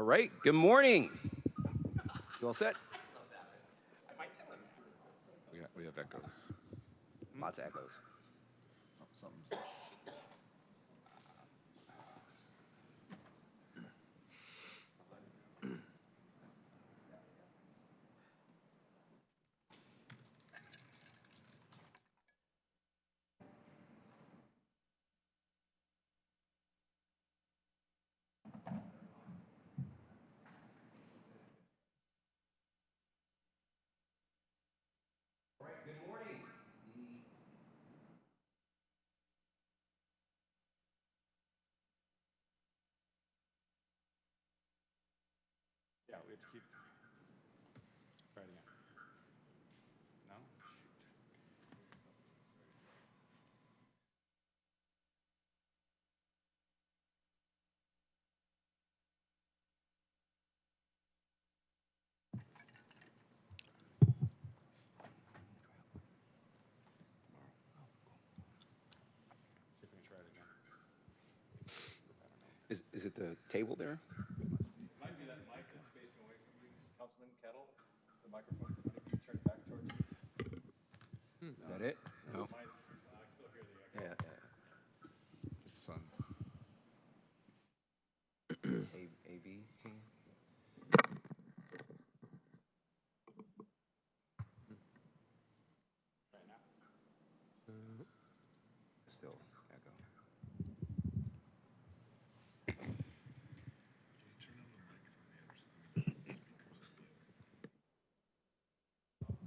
All right, good morning. You all set? We have echoes. Lots of echoes. Yeah, we have to keep. Try it again. No? See if we can try it again. Is it the table there? Might be that mic that's facing away from you, Councilman Kettle. The microphone, if you turn it back towards you. Is that it? No. I still hear the echo. Yeah. It's sun. AV team. Right now? Still echo.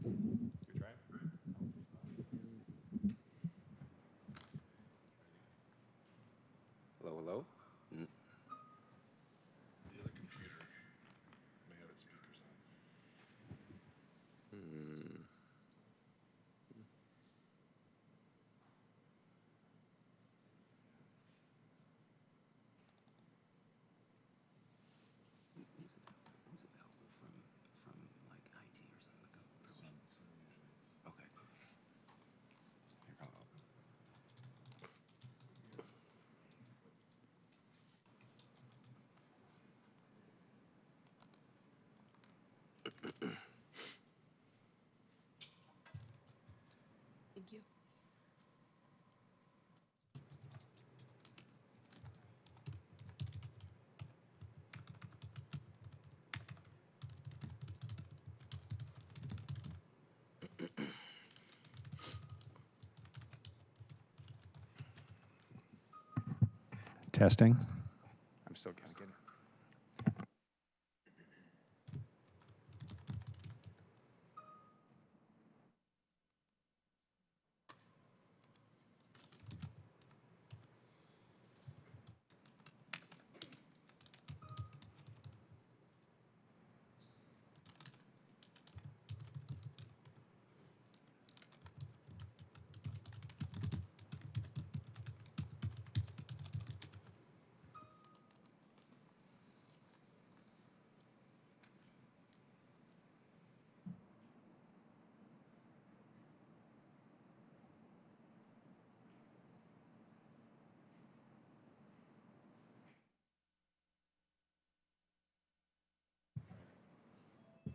We try it? Hello, hello. The other computer may have its speakers on. Who's available from like IT or something? Some usually is. Okay. Here, I'll- Thank you. Testing. I'm still gonna get it.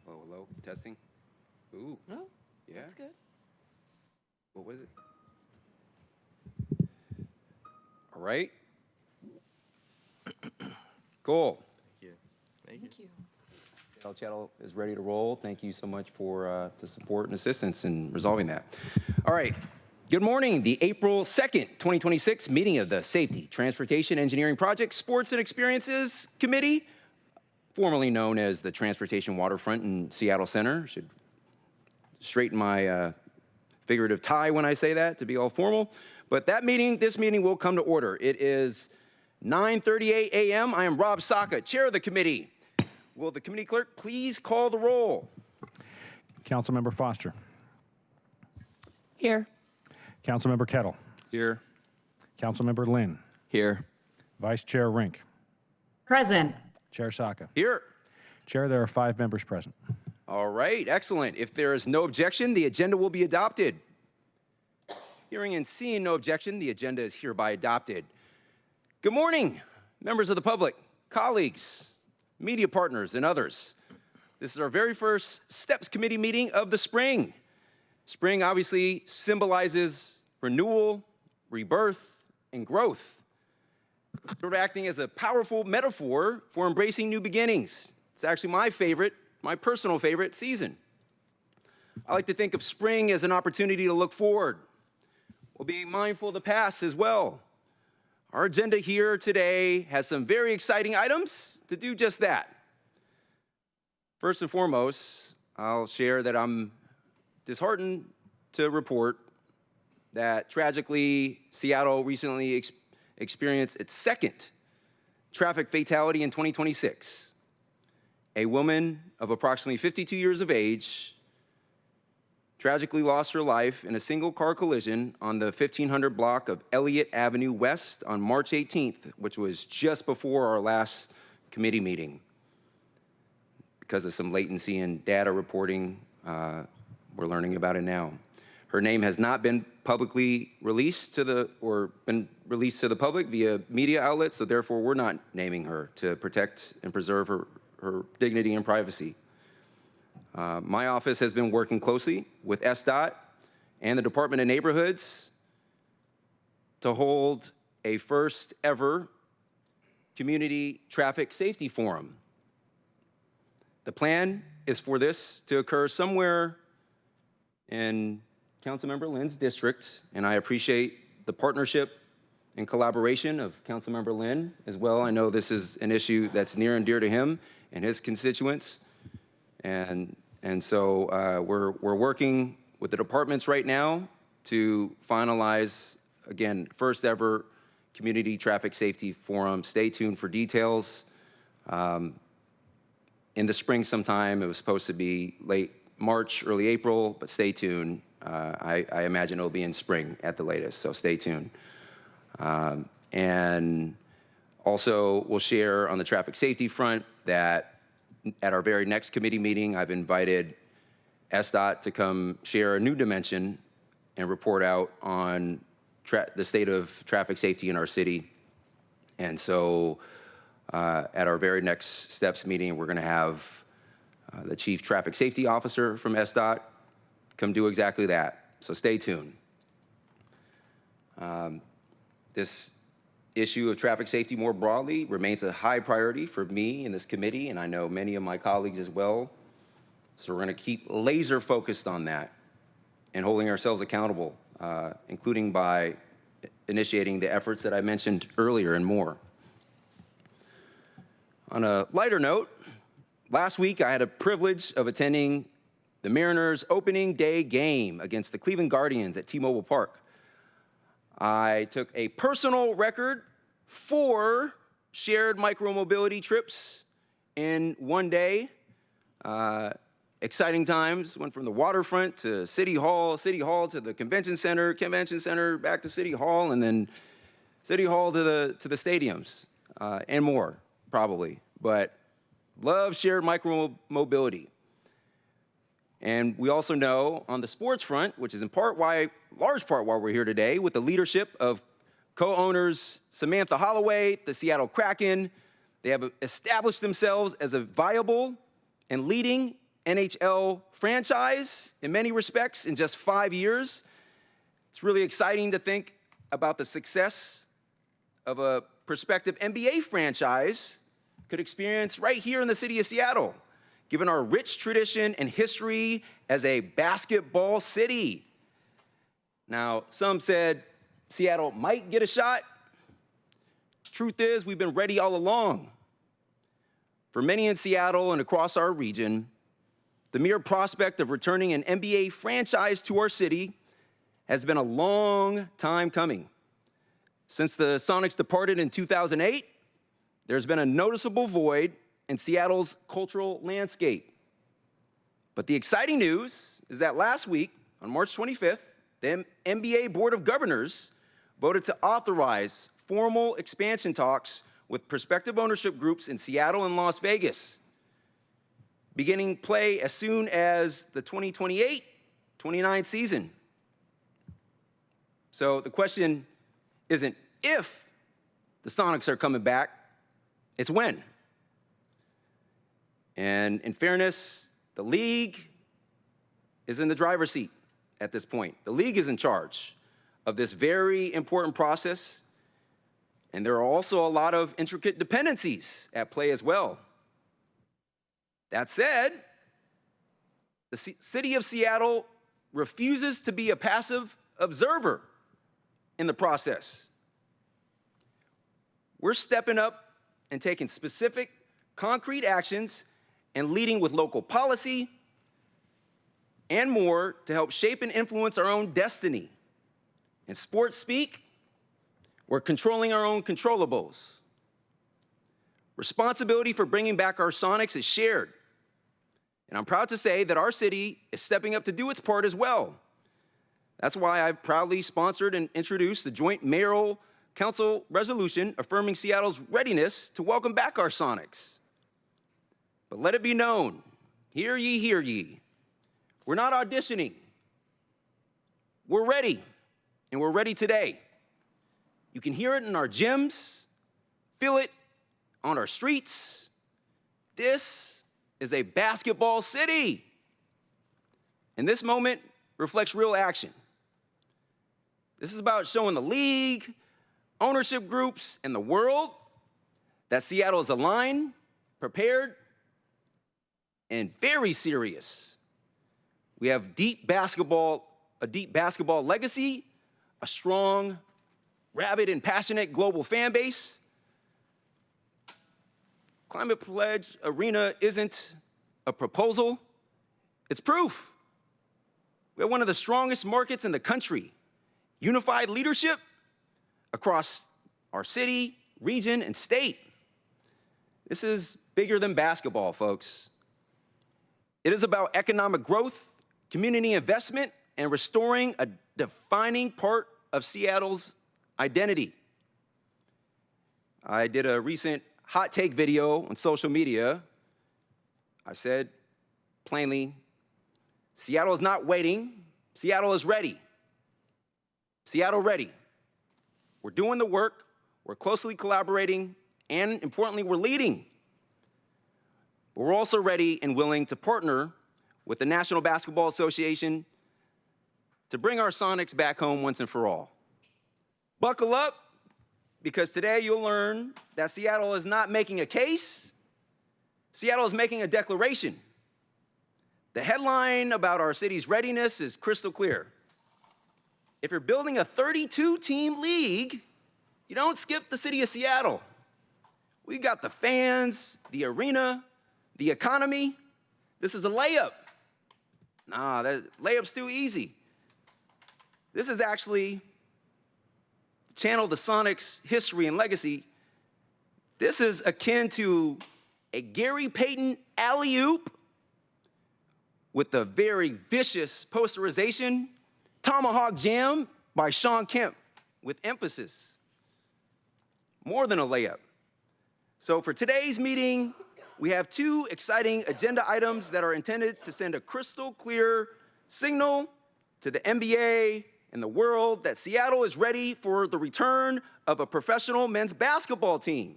Hello, hello. Testing. Ooh. No, Yeah. that's good. What was it? All right. Cool. Thank you. Chattel is ready to roll. Thank you so much for the support and assistance in resolving that. All right. Good morning. The April 2nd, 2026 meeting of the Safety, Transportation, Engineering Projects, Sports and Experiences Committee, formerly known as the Transportation Waterfront and Seattle Center. Should straighten my figurative tie when I say that to be all formal. But this meeting will come to order. It is 9:38 a.m. I am Rob Saka, chair of the committee. Will the committee clerk please call the roll? Councilmember Foster. Here. Councilmember Kettle. Here. Councilmember Lynn. Here. Vice Chair Rink. Present. Chair Saka. Here. Chair, there are 5 members present. All right, excellent. If there is no objection, the agenda will be adopted. Hearing and seeing no objection, the agenda is hereby adopted. Good morning, members of the public, colleagues, media partners, and others. This is our very first STEPS committee meeting of the spring. Spring obviously symbolizes renewal, rebirth, and growth, sort of acting as a powerful metaphor for embracing new beginnings. It's actually my personal favorite season. I like to think of spring as an opportunity to look forward, while being mindful of the past as well. Our agenda here today has some very exciting items to do just that. First and foremost, I'll share that I'm disheartened to report that tragically, Seattle recently experienced its second traffic fatality in 2026. A woman of approximately 52 years of age tragically lost her life in a single-car collision on the 1500 block of Elliott Avenue West on March 18th, which was just before our last committee meeting. Because of some latency in data reporting, we're learning about it now. Her name has not been publicly released to the public via media outlets, so therefore we're not naming her to protect and preserve her dignity and privacy. My office has been working closely with SDOT and the Department of Neighborhoods to hold a first ever community traffic safety forum. The plan is for this to occur somewhere in Councilmember Lynn's district, and I appreciate the partnership and collaboration of Councilmember Lynn as well. I know this is an issue that's near and dear to him and his constituents, and so we're working with the departments right now to finalize, again, first ever community traffic safety forum. Stay tuned for details. In the spring sometime. It was supposed to be late March, early April, but stay tuned. I imagine it'll be in spring at the latest, so stay tuned. And also, we'll share on the traffic safety front that at our very next committee meeting, I've invited SDOT to come share a new dimension and report out on the state of traffic safety in our city. And so, at our very next STEPS meeting, we're going to have the Chief Traffic Safety Officer from SDOT come do exactly that. So stay tuned. This issue of traffic safety more broadly remains a high priority for me and this committee, and I know many of my colleagues as well. So we're going to keep laser focused on that and holding ourselves accountable, including by initiating the efforts that I mentioned earlier and more. On a lighter note, last week I had a privilege of attending the Mariners' opening day game against the Cleveland Guardians at T-Mobile Park. I took a personal record 4 shared micromobility trips in one day. Exciting times, went from the Waterfront to City Hall to the Convention Center, back to City Hall, and then City Hall to the stadiums, and more. Probably, but love shared micromobility. And we also know on the sports front, which is in large part why we're here today, with the leadership of co-owners Samantha Holloway, the Seattle Kraken, they have established themselves as a viable and leading NHL franchise in many respects in just 5 years. It's really exciting to think about the success of a prospective NBA franchise could experience right here in the city of Seattle, given our rich tradition and history as a basketball city. Now, some said Seattle might get a shot. Truth is, we've been ready all along. For many in Seattle and across our region, the mere prospect of returning an NBA franchise to our city has been a long time coming. Since the Sonics departed in 2008, there's been a noticeable void in Seattle's cultural landscape. But the exciting news is that last week, on March 25th, the NBA Board of Governors voted to authorize formal expansion talks with prospective ownership groups in Seattle and Las Vegas, beginning play as soon as the 2028-29 season. So the question isn't if the Sonics are coming back, it's when. And in fairness, the league is in the driver's seat at this point. The league is in charge of this very important process, and there are also a lot of intricate dependencies at play as well. That said, the city of Seattle refuses to be a passive observer in the process. We're stepping up and taking specific, concrete actions and leading with local policy and more to help shape and influence our own destiny. In sports speak, we're controlling our own controllables. Responsibility for bringing back our Sonics is shared. And I'm proud to say that our city is stepping up to do its part as well. That's why I've proudly sponsored and introduced the joint mayoral council resolution affirming Seattle's readiness to welcome back our Sonics. But let it be known, hear ye, we're not auditioning. We're ready, and we're ready today. You can hear it in our gyms, feel it on our streets. This is a basketball city. And this moment reflects real action. This is about showing the league, ownership groups, and the world that Seattle is aligned, prepared, and very serious. We have a deep basketball legacy, a strong, rabid, and passionate global fan base. Climate Pledge Arena isn't a proposal, it's proof. We have one of the strongest markets in the country, unified leadership across our city, region, and state. This is bigger than basketball, folks. It is about economic growth, community investment, and restoring a defining part of Seattle's identity. I did a recent hot take video on social media. I said plainly, Seattle is not waiting, Seattle is ready. Seattle ready. We're doing the work, we're closely collaborating, and importantly, we're leading. But we're also ready and willing to partner with the National Basketball Association to bring our Sonics back home once and for all. Buckle up, because today you'll learn that Seattle is not making a case, Seattle is making a declaration. The headline about our city's readiness is crystal clear. If you're building a 32-team league, you don't skip the city of Seattle. We got the fans, the arena, the economy. This is a layup. Nah, that layup's too easy. This is actually channel the Sonics' history and legacy. This is akin to a Gary Payton alley-oop with the very vicious posterization, Tomahawk Jam by Sean Kemp with emphasis. More than a layup. So for today's meeting, we have two exciting agenda items that are intended to send a crystal clear signal to the NBA and the world that Seattle is ready for the return of a professional men's basketball team.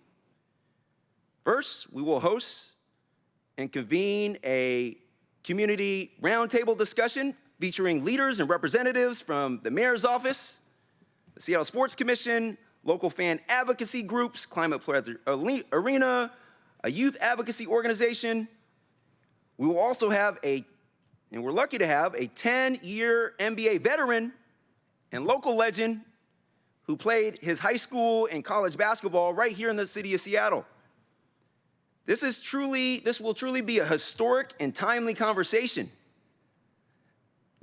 First, we will host and convene a community roundtable discussion featuring leaders and representatives from the mayor's office, the Seattle Sports Commission, local fan advocacy groups, Climate Pledge Arena, a youth advocacy organization. We will also have and we're lucky to have a 10-year NBA veteran and local legend who played his high school and college basketball right here in the city of Seattle. This will truly be a historic and timely conversation.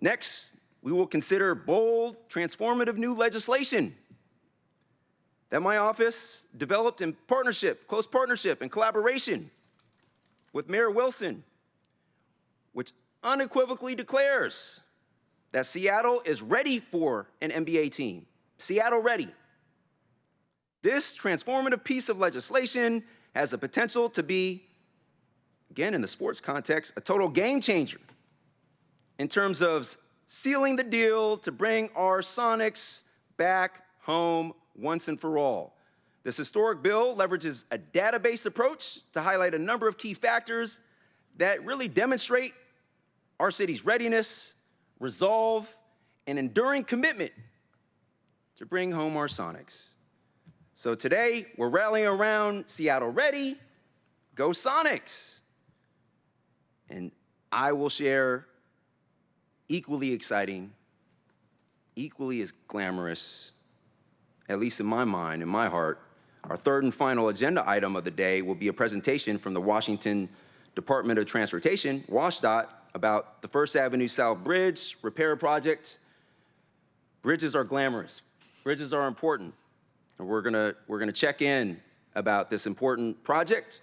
Next, we will consider bold, transformative new legislation that my office developed in close partnership and collaboration with Mayor Wilson, which unequivocally declares that Seattle is ready for an NBA team. Seattle ready. This transformative piece of legislation has the potential to be, again in the sports context, a total game changer in terms of sealing the deal to bring our Sonics back home once and for all. This historic bill leverages a database approach to highlight a number of key factors that really demonstrate our city's readiness, resolve, and enduring commitment to bring home our Sonics. So today, we're rallying around Seattle Ready, Go Sonics. And I will share equally exciting, equally as glamorous, at least in my mind, in my heart, our third and final agenda item of the day will be a presentation from the Washington Department of Transportation, WashDOT, about the First Avenue South Bridge repair project. Bridges are glamorous. Bridges are important. And we're gonna check in about this important project.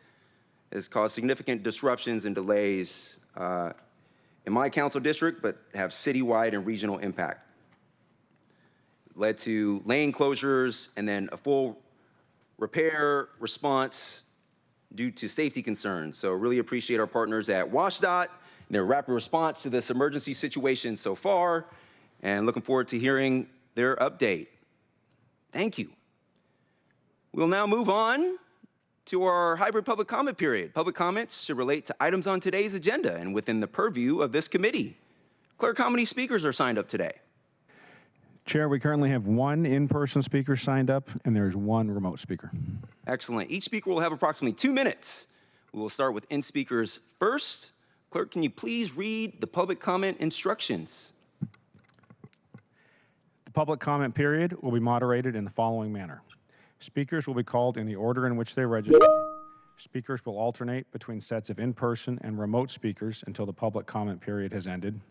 It's caused significant disruptions and delays in my council district, but have citywide and regional impact. Led to lane closures and then a full repair response due to safety concerns. So really appreciate our partners at WashDOT and their rapid response to this emergency situation so far, and looking forward to hearing their update. Thank you. We'll now move on to our hybrid public comment period. Public comments should relate to items on today's agenda and within the purview of this committee. Clerk, how many speakers are signed up today? Chair, we currently have one in-person speaker signed up, and there's one remote speaker. Excellent. Each speaker will have approximately 2 minutes. We will start with in-speakers first. Clerk, can you please read the public comment instructions? The public comment period will be moderated in the following manner. Speakers will be called in the order in which they registered. Speakers will alternate between sets of in-person and remote speakers until the public comment period has ended.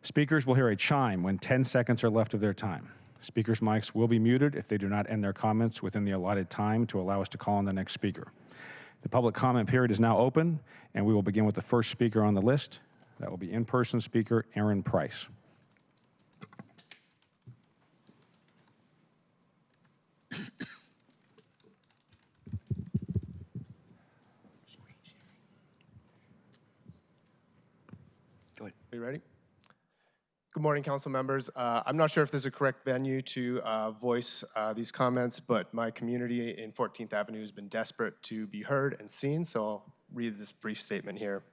Speakers will hear a chime when 10 seconds are left of their time. Speakers' mics will be muted if they do not end their comments within the allotted time to allow us to call on the next speaker. The public comment period is now open, and we will begin with the first speaker on the list. That will be in-person speaker Aaron Price. Go ahead. Are you ready? Good morning, council members. I'm not sure if this is a correct venue to voice these comments, but my community in 14th Avenue has been desperate to be heard and seen, so I'll read this brief statement here.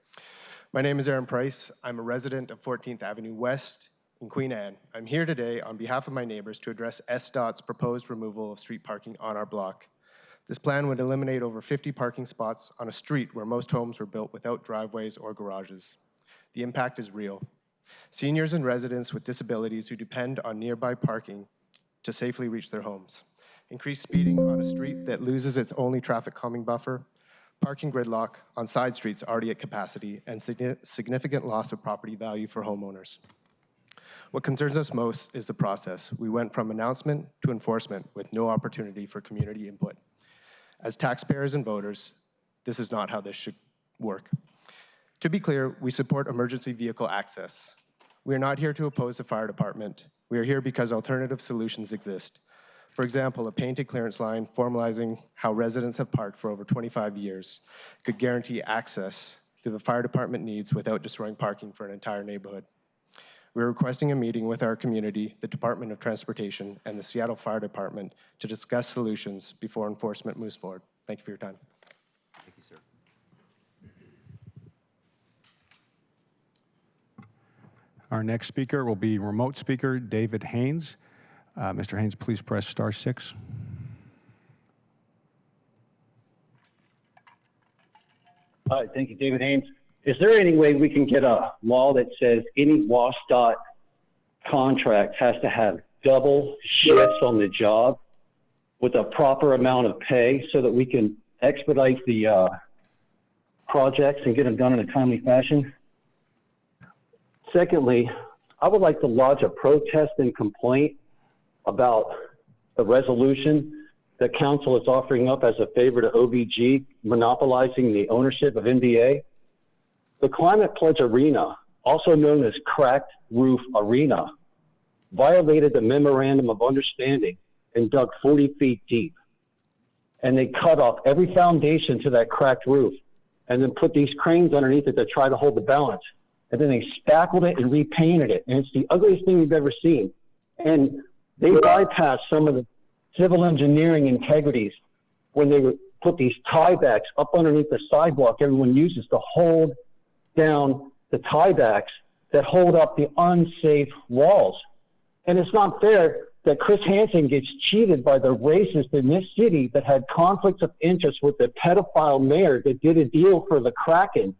My name is Aaron Price. I'm a resident of 14th Avenue West in Queen Anne. I'm here today on behalf of my neighbors to address SDOT's proposed removal of street parking on our block. This plan would eliminate over 50 parking spots on a street where most homes were built without driveways or garages. The impact is real. Seniors and residents with disabilities who depend on nearby parking to safely reach their homes. Increased speeding on a street that loses its only traffic calming buffer, parking gridlock on side streets already at capacity, and significant loss of property value for homeowners. What concerns us most is the process. We went from announcement to enforcement with no opportunity for community input. As taxpayers and voters, this is not how this should work. To be clear, we support emergency vehicle access. We are not here to oppose the fire department. We are here because alternative solutions exist. For example, a painted clearance line formalizing how residents have parked for over 25 years could guarantee access to the fire department needs without destroying parking for an entire neighborhood. We are requesting a meeting with our community, the Department of Transportation, and the Seattle Fire Department to discuss solutions before enforcement moves forward. Thank you for your time. Thank you, sir. Our next speaker will be remote speaker David Haynes. Mr. Haynes, please press *6. Hi, thank you, David Haynes. Is there any way we can get a law that says any WashDOT contract has to have double shifts on the job with a proper amount of pay so that we can expedite the projects and get them done in a timely fashion? Secondly, I would like to lodge a protest and complaint about the resolution that council is offering up as a favor to OVG, monopolizing the ownership of NBA. The Climate Pledge Arena, also known as Cracked Roof Arena, violated the Memorandum of Understanding and dug 40 feet deep. And they cut off every foundation to that cracked roof and then put these cranes underneath it to try to hold the balance. And then they spackled it and repainted it. And it's the ugliest thing we've ever seen. And they bypassed some of the civil engineering integrities when they put these tiebacks up underneath the sidewalk everyone uses to hold down the tiebacks that hold up the unsafe walls. And it's not fair that Chris Hansen gets cheated by the racist in this city that had conflicts of interest with the pedophile mayor that did a deal for the Kraken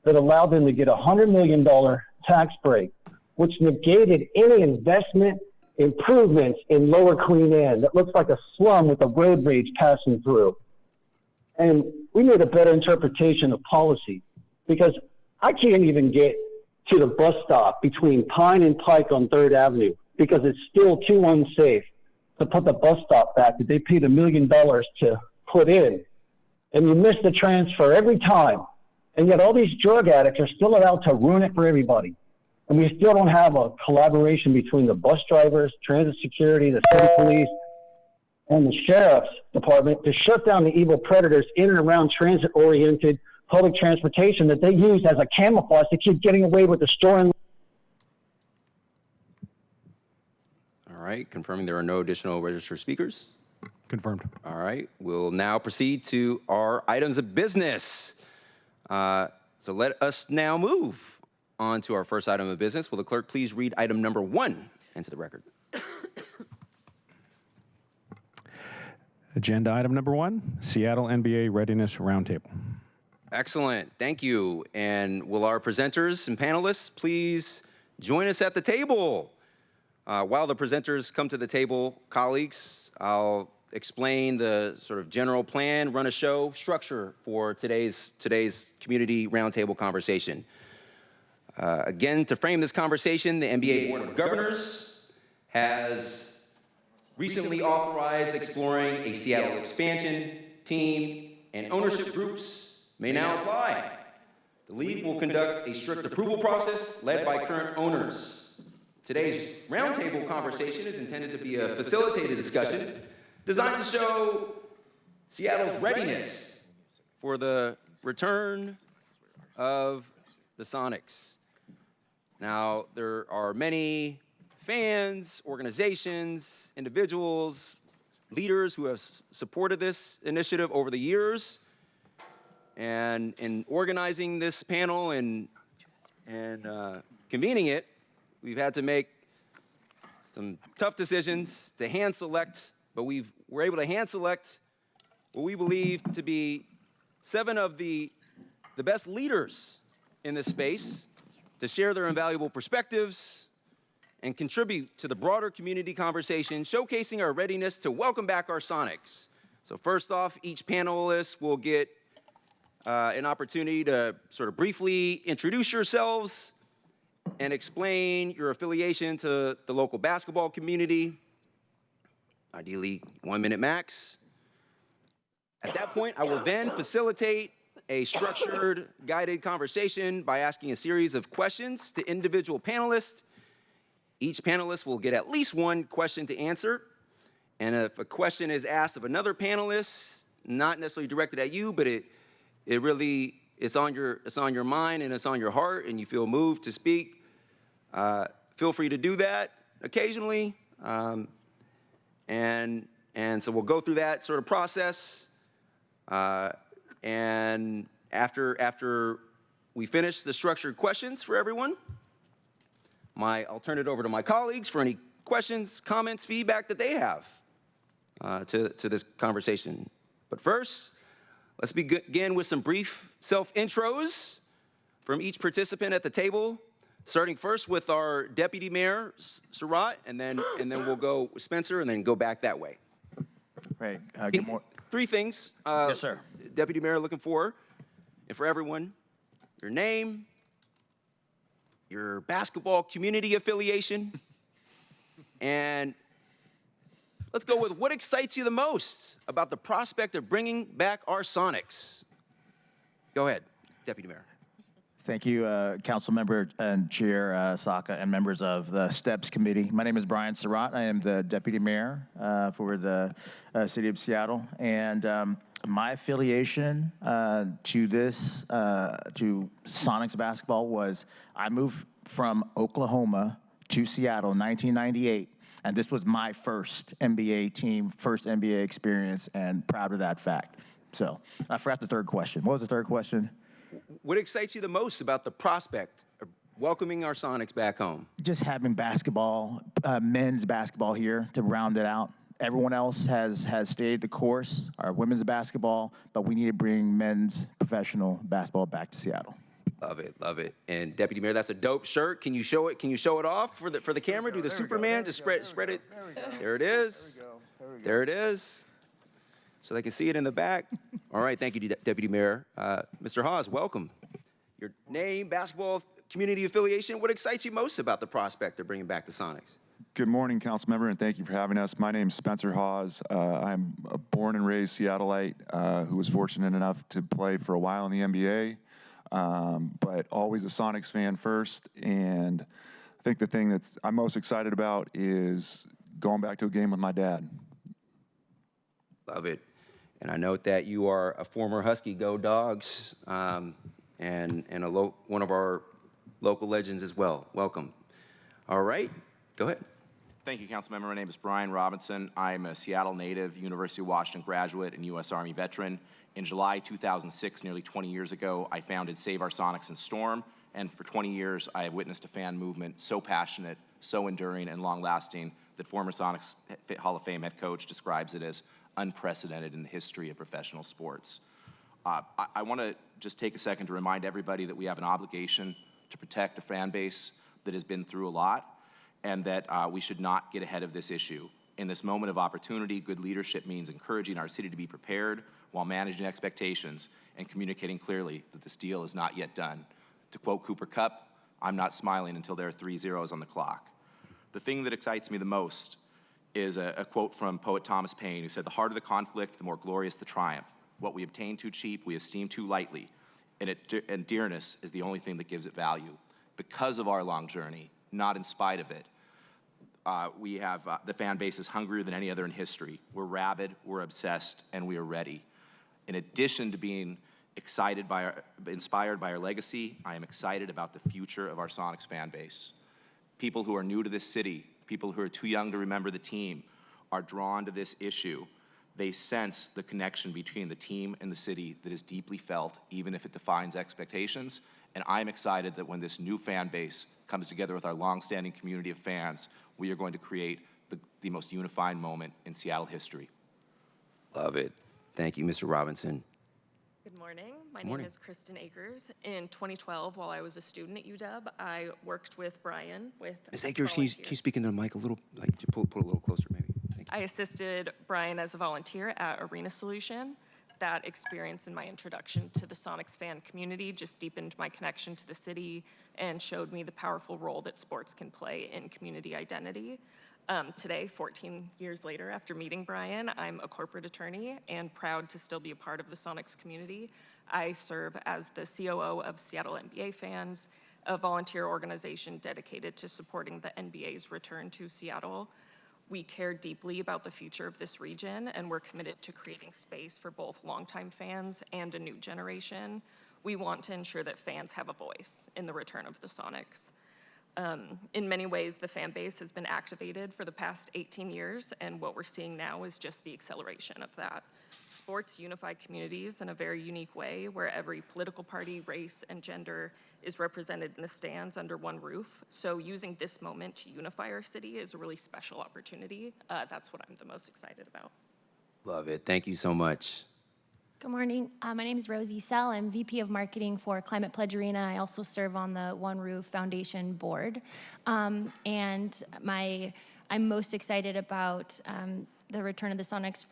that allowed them to get a $100 million tax break, which negated any investment improvements in Lower Queen Anne that looks like a slum with a road rage passing through. And we need a better interpretation of policy, because I can't even get to the bus stop between Pine and Pike on 3rd Avenue because it's still too unsafe to put the bus stop back that they paid $1 million to put in. And you miss the transfer every time. And yet all these drug addicts are still allowed to ruin it for everybody. And we still don't have a collaboration between the bus drivers, transit security, the city police, and the sheriff's department to shut down the evil predators in and around transit-oriented public transportation that they use as a camouflage to keep getting away with destroying. All right, confirming there are no additional registered speakers. Confirmed. All right, we'll now proceed to our items of business. So let us now move on to our first item of business. Will the clerk please read item number 1 into the record? Agenda item number 1, Seattle NBA Readiness Roundtable. Excellent, thank you. And will our presenters and panelists please join us at the table? While the presenters come to the table, colleagues, I'll explain the sort of general plan, run a show structure for today's community roundtable conversation. Again, to frame this conversation, the NBA Board of Governors has recently authorized exploring a Seattle expansion team, and ownership groups may now apply. The league will conduct a strict approval process led by current owners. Today's roundtable conversation is intended to be a facilitated discussion designed to show Seattle's readiness for the return of the Sonics. Now, there are many fans, organizations, individuals, leaders who have supported this initiative over the years. And in organizing this panel and convening it, we've had to make some tough decisions to hand select, but we're able to hand select what we believe to be 7 of the best leaders in this space to share their invaluable perspectives and contribute to the broader community conversation, showcasing our readiness to welcome back our Sonics. So first off, each panelist will get an opportunity to sort of briefly introduce yourselves and explain your affiliation to the local basketball community, ideally 1 minute max. At that point, I will then facilitate a structured, guided conversation by asking a series of questions to individual panelists. Each panelist will get at least 1 question to answer. And if a question is asked of another panelist, not necessarily directed at you, but it's on your mind and it's on your heart and you feel moved to speak, feel free to do that occasionally. And so we'll go through that sort of process. And after we finish the structured questions for everyone, I'll turn it over to my colleagues for any questions, comments, feedback that they have to this conversation. But first, let's begin with some brief self-intros from each participant at the table, starting first with our Deputy Mayor, Surratt, and then we'll go with Spencer and then go back that way. Right. Good morning. 3 things. Yes, sir. Deputy Mayor looking for, and for everyone, your name, your basketball community affiliation, and let's go with what excites you the most about the prospect of bringing back our Sonics. Go ahead, Deputy Mayor. Thank you, Council Member and Chair Saka and members of the STEPS Committee. My name is Brian Surratt. I am the Deputy Mayor for the City of Seattle. And my affiliation to Sonics basketball was I moved from Oklahoma to Seattle in 1998. And this was my first NBA team, first NBA experience, and proud of that fact. So I forgot the 3rd question. What was the 3rd question? What excites you the most about the prospect of welcoming our Sonics back home? Just having basketball, men's basketball here to round it out. Everyone else has stayed the course, our women's basketball, but we need to bring men's professional basketball back to Seattle. Love it, love it. And Deputy Mayor, that's a dope shirt. Can you show it? Can you show it off for the camera? Do the Superman? Just spread it. There it is. There it is. So they can see it in the back. All right, thank you, Deputy Mayor. Mr. Hawes, welcome. Your name, basketball, community affiliation. What excites you most about the prospect of bringing back the Sonics? Good morning, council member, and thank you for having us. My name is Spencer Hawes. I'm a born and raised Seattleite who was fortunate enough to play for a while in the NBA, but always a Sonics fan first. And I think the thing I'm most excited about is going back to a game with my dad. Love it. And I note that you are a former Husky Go Dogs and one of our local legends as well. Welcome. All right, go ahead. Thank you, Councilmember. My name is Brian Robinson. I'm a Seattle native, University of Washington graduate, and U.S. Army veteran. In July 2006, nearly 20 years ago, I founded Save Our Sonics and Storm, and for 20 years, I have witnessed a fan movement so passionate, so enduring, and long-lasting that former Sonics Hall of Fame head coach describes it as unprecedented in the history of professional sports. I want to just take a second to remind everybody that we have an obligation to protect a fan base that has been through a lot, and that we should not get ahead of this issue. In this moment of opportunity, good leadership means encouraging our city to be prepared while managing expectations and communicating clearly that this deal is not yet done. To quote Cooper Kupp, I'm not smiling until there are 3 zeros on the clock. The thing that excites me the most is a quote from poet Thomas Paine, who said, "The harder the conflict, the more glorious the triumph. What we obtain too cheap, we esteem too lightly, and dearness is the only thing that gives it value." Because of our long journey, not in spite of it, we have the fan base is hungrier than any other in history. We're rabid, we're obsessed, and we are ready. In addition to being inspired by our legacy, I am excited about the future of our Sonics fan base. People who are new to this city, people who are too young to remember the team, are drawn to this issue. They sense the connection between the team and the city that is deeply felt, even if it defines expectations. And I'm excited that when this new fan base comes together with our longstanding community of fans, we are going to create the most unifying moment in Seattle history. Love it. Thank you, Mr. Robinson. Good morning. My name is Kristen Akers. In 2012, while I was a student at UW, I worked with Brian with Ms. Akers, can you speak into the mic a little, like pull a little closer maybe? Thank you. I assisted Brian as a volunteer at Arena Solution. That experience and my introduction to the Sonics fan community just deepened my connection to the city and showed me the powerful role that sports can play in community identity. Today, 14 years later, after meeting Brian, I'm a corporate attorney and proud to still be a part of the Sonics community. I serve as the COO of Seattle NBA Fans, a volunteer organization dedicated to supporting the NBA's return to Seattle. We care deeply about the future of this region, and we're committed to creating space for both longtime fans and a new generation. We want to ensure that fans have a voice in the return of the Sonics. In many ways, the fan base has been activated for the past 18 years, and what we're seeing now is just the acceleration of that. Sports unify communities in a very unique way, where every political party, race, and gender is represented in the stands under one roof. So using this moment to unify our city is a really special opportunity. That's what I'm the most excited about. Love it. Thank you so much. Good morning. My name is Rosie Sell. I'm VP of Marketing for Climate Pledge Arena. I also serve on the One Roof Foundation board. I'm most excited about the return of the Sonics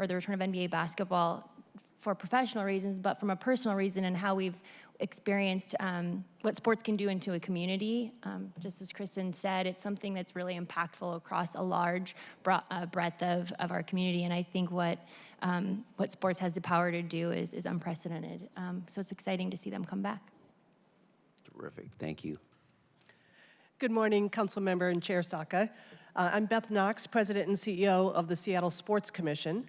the return of NBA basketball for professional reasons, but from a personal reason and how we've experienced what sports can do into a community. Just as Kristen said, it's something that's really impactful across a large breadth of our community, and I think what sports has the power to do is unprecedented. So it's exciting to see them come back. Terrific. Thank you. Good morning, Council Member and Chair Saka. I'm Beth Knox, President and CEO of the Seattle Sports Commission.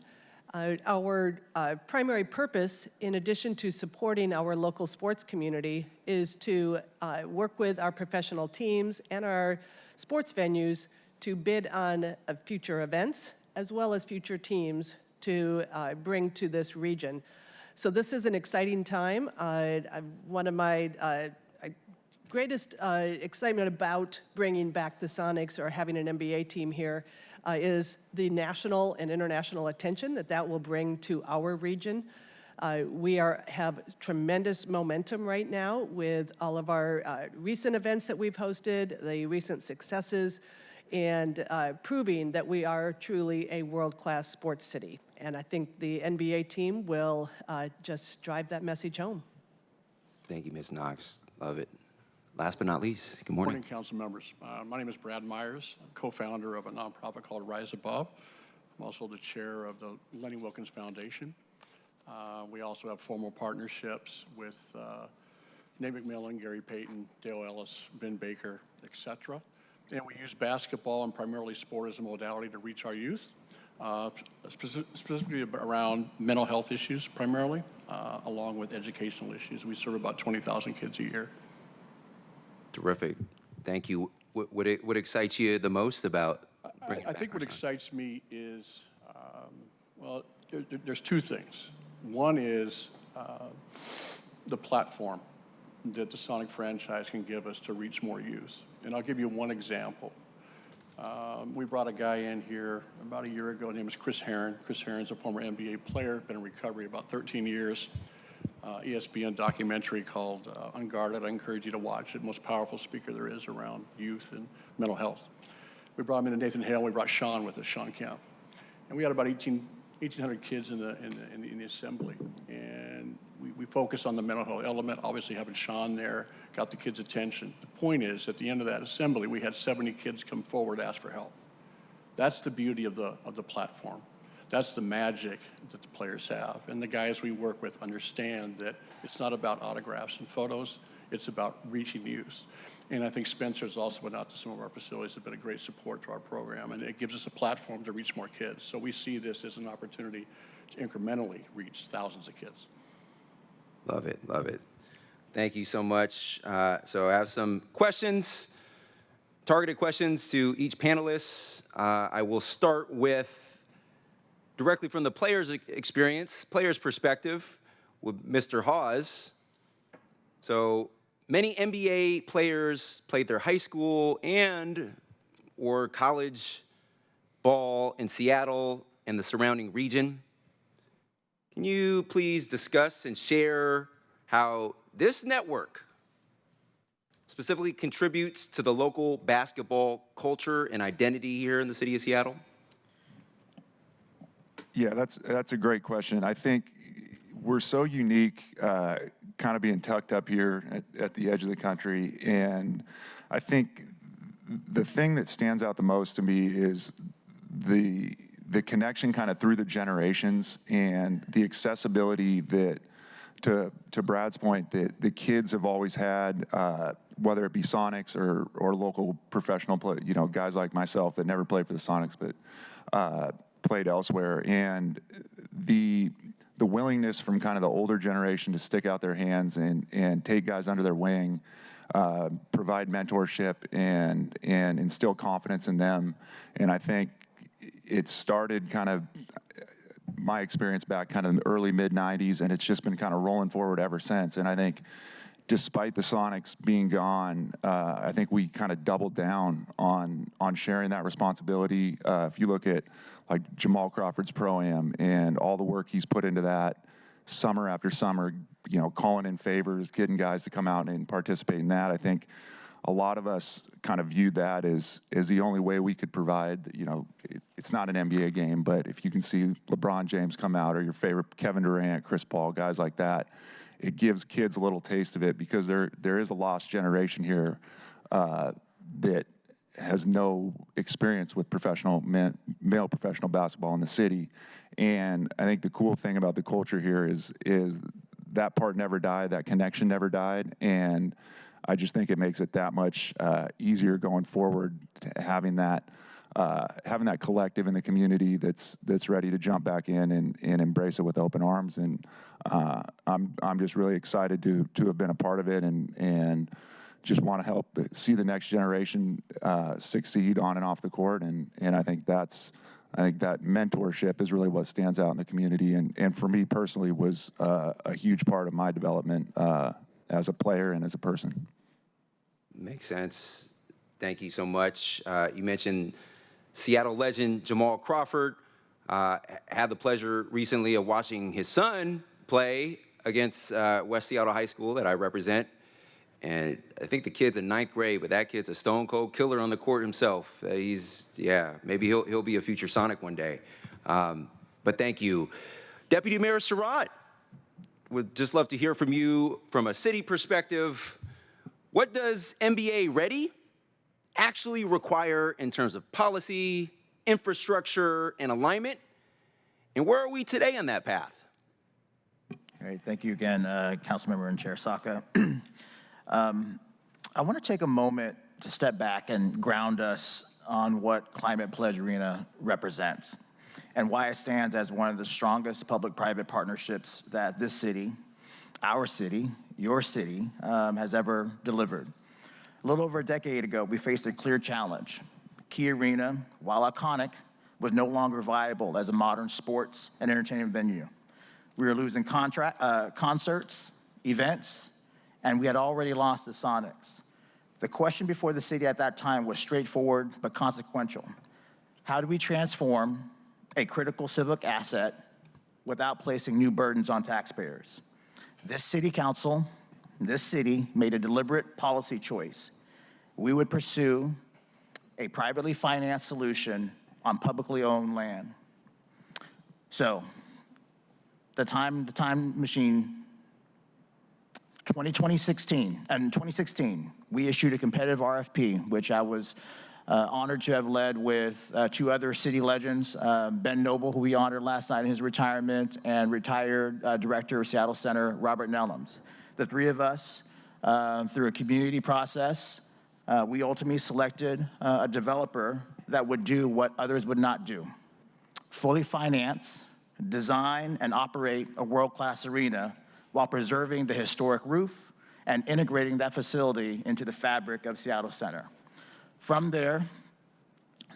Our primary purpose, in addition to supporting our local sports community, is to work with our professional teams and our sports venues to bid on future events, as well as future teams to bring to this region. So this is an exciting time. One of my greatest excitement about bringing back the Sonics or having an NBA team here is the national and international attention that will bring to our region. We have tremendous momentum right now with all of our recent events that we've hosted, the recent successes, and proving that we are truly a world-class sports city. And I think the NBA team will just drive that message home. Thank you, Ms. Knox. Love it. Last but not least, good morning. Good morning, council members. My name is Brad Myers. I'm co-founder of a nonprofit called Rise Above. I'm also the chair of the Lenny Wilkens Foundation. We also have formal partnerships with Nate McMillan, Gary Payton, Dale Ellis, Vin Baker, etc. And we use basketball and primarily sport as a modality to reach our youth, specifically around mental health issues primarily, along with educational issues. We serve about 20,000 kids a year. Terrific. Thank you. What excites you the most about bringing I back think what our Sonics? excites me is, well, there's two things. One is the platform that the Sonic franchise can give us to reach more youth. And I'll give you one example. We brought a guy in here about a year ago. His name is Chris Herron. Chris Herron's a former NBA player, been in recovery about 13 years. ESPN documentary called Unguarded. I encourage you to watch it. Most powerful speaker there is around youth and mental health. We brought him into Nathan Hale. We brought Sean with us, Sean Kemp. And we had about 1,800 kids in the assembly. And we focused on the mental health element. Obviously having Sean there got the kids' attention. The point is, at the end of that assembly, we had 70 kids come forward to ask for help. That's the beauty of the platform. That's the magic that the players have. And the guys we work with understand that it's not about autographs and photos, it's about reaching youth. And I think Spencer's also went out to some of our facilities, have been a great support to our program, and it gives us a platform to reach more kids. So we see this as an opportunity to incrementally reach thousands of kids. Love it, love it. Thank you so much. So I have some questions, targeted questions to each panelist. I will start with directly from the player's experience, player's perspective, with Mr. Hawes. So many NBA players played their high school or college ball in Seattle and the surrounding region. Can you please discuss and share how this network specifically contributes to the local basketball culture and identity here in the city of Seattle? Yeah, that's a great question. I think we're so unique, kind of being tucked up here at the edge of the country, and I think the thing that stands out the most to me is the connection kind of through the generations and the accessibility that, to Brad's point, that the kids have always had, whether it be Sonics or local professional play, guys like myself that never played for the Sonics, but played elsewhere, and the willingness from kind of the older generation to stick out their hands and take guys under their wing, provide mentorship and instill confidence in them. And I think it started kind of my experience back kind of in the early mid-90s, and it's just been kind of rolling forward ever since. And I think despite the Sonics being gone, I think we kind of doubled down on sharing that responsibility. If you look at like Jamal Crawford's Pro-Am and all the work he's put into that summer after summer, calling in favors, getting guys to come out and participate in that, I think a lot of us kind of viewed that as the only way we could provide, it's not an NBA game, but if you can see LeBron James come out or your favorite Kevin Durant, Chris Paul, guys like that, it gives kids a little taste of it, because there is a lost generation here that has no experience with male professional basketball in the city. And I think the cool thing about the culture here is that part never died, that connection never died, and I just think it makes it that much easier going forward, having that collective in the community that's ready to jump back in and embrace it with open arms. And I'm just really excited to have been a part of it and just want to help see the next generation succeed on and off the court. And I think that's I think that mentorship is really what stands out in the community, and for me personally was a huge part of my development as a player and as a person. Makes sense. Thank you so much. You mentioned Seattle legend Jamal Crawford. Had the pleasure recently of watching his son play against West Seattle High School that I represent. And I think the kid's in 9th grade, but that kid's a stone cold killer on the court himself. Maybe he'll be a future Sonic one day. But thank you. Deputy Mayor Surratt, would just love to hear from you from a city perspective. What does NBA Ready actually require in terms of policy, infrastructure, and alignment? And where are we today on that path? Great, thank you again, Councilmember and Chair Saka. I want to take a moment to step back and ground us on what Climate Pledge Arena represents and why it stands as one of the strongest public-private partnerships that this city, our city, your city, has ever delivered. A little over a decade ago, we faced a clear challenge. Key Arena, while iconic, was no longer viable as a modern sports and entertainment venue. We were losing concerts, events, and we had already lost the Sonics. The question before the city at that time was straightforward but consequential. How do we transform a critical civic asset without placing new burdens on taxpayers? This city council, this city made a deliberate policy choice. We would pursue a privately financed solution on publicly owned land. So, the time machine, 2016, we issued a competitive RFP, which I was honored to have led with two other city legends, Ben Noble, who we honored last night in his retirement, and retired director of Seattle Center, Robert Nellums. The three of us, through a community process, we ultimately selected a developer that would do what others would not do. Fully finance, design, and operate a world-class arena while preserving the historic roof and integrating that facility into the fabric of Seattle Center. From there,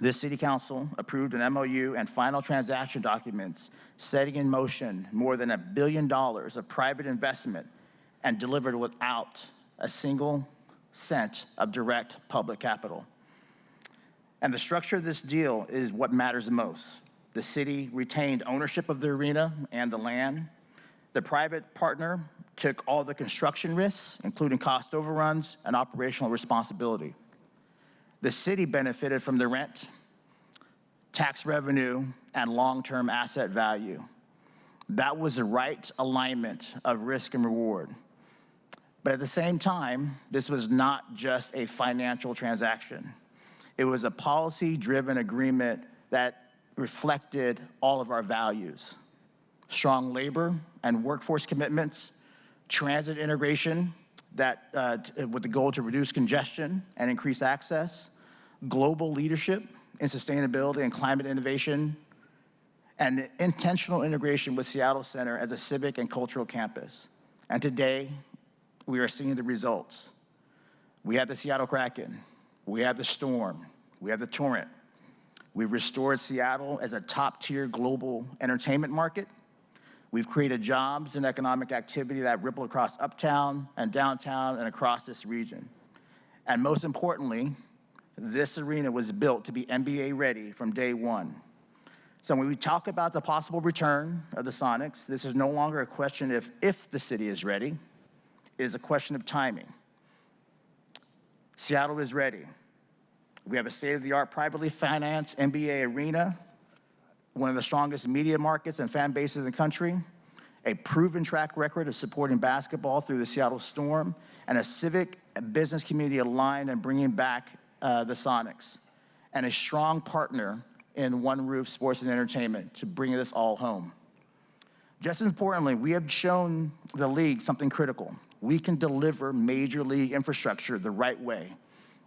this city council approved an MOU and final transaction documents setting in motion more than $1 billion of private investment and delivered without a single cent of direct public capital. And the structure of this deal is what matters the most. The city retained ownership of the arena and the land. The private partner took all the construction risks, including cost overruns and operational responsibility. The city benefited from the rent, tax revenue, and long-term asset value. That was the right alignment of risk and reward. But at the same time, this was not just a financial transaction. It was a policy-driven agreement that reflected all of our values: strong labor and workforce commitments, transit integration with the goal to reduce congestion and increase access, global leadership in sustainability and climate innovation, and intentional integration with Seattle Center as a civic and cultural campus. And today, we are seeing the results. We have the Seattle Kraken, we have the Storm, we have the Torrent. We've restored Seattle as a top-tier global entertainment market. We've created jobs and economic activity that ripple across uptown and downtown and across this region. And most importantly, this arena was built to be NBA ready from day one. So when we talk about the possible return of the Sonics, this is no longer a question of if the city is ready, it is a question of timing. Seattle is ready. We have a state-of-the-art privately financed NBA arena, one of the strongest media markets and fan bases in the country, a proven track record of supporting basketball through the Seattle Storm, and a civic and business community aligned and bringing back the Sonics, and a strong partner in One Roof Sports and Entertainment to bring this all home. Just as importantly, we have shown the league something critical. We can deliver major league infrastructure the right way,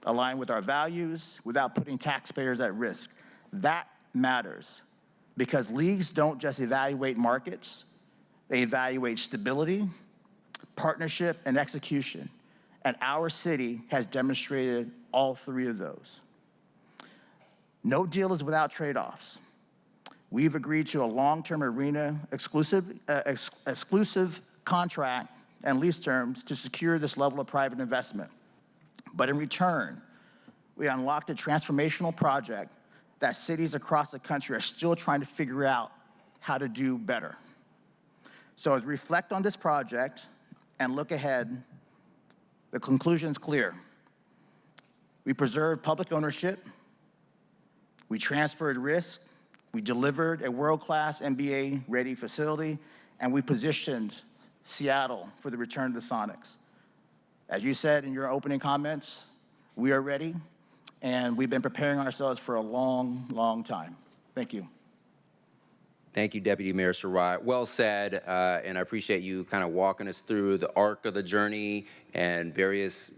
aligned with our values without putting taxpayers at risk. That matters because leagues don't just evaluate markets, they evaluate stability, partnership, and execution. And our city has demonstrated all three of those. No deal is without trade-offs. We've agreed to a long-term arena exclusive contract and lease terms to secure this level of private investment. But in return, we unlocked a transformational project that cities across the country are still trying to figure out how to do better. So as we reflect on this project and look ahead, the conclusion is clear. We preserved public ownership, we transferred risk, we delivered a world-class NBA-ready facility, and we positioned Seattle for the return of the Sonics. As you said in your opening comments, we are ready, and we've been preparing ourselves for a long, long time. Thank you. Thank you, Deputy Mayor Surratt. Well said, and I appreciate you kind of walking us through the arc of the journey and various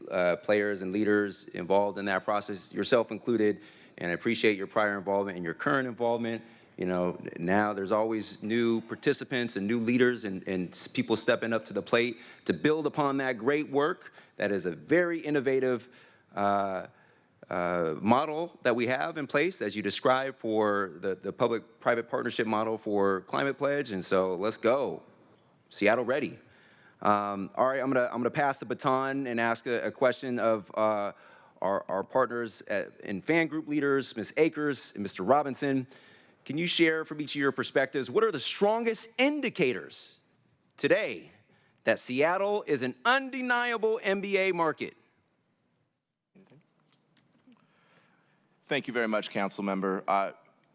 players and leaders involved in that process, yourself included, and I appreciate your prior involvement and your current involvement. You know, now there's always new participants and new leaders and people stepping up to the plate to build upon that great work. That is a very innovative model that we have in place, as you described, for the public-private partnership model for Climate Pledge. And so let's go, Seattle ready. All right, I'm gonna pass the baton and ask a question of our partners and fan group leaders, Ms. Akers and Mr. Robinson. Can you share from each of your perspectives, what are the strongest indicators today that Seattle is an undeniable NBA market? Thank you very much, Council Member.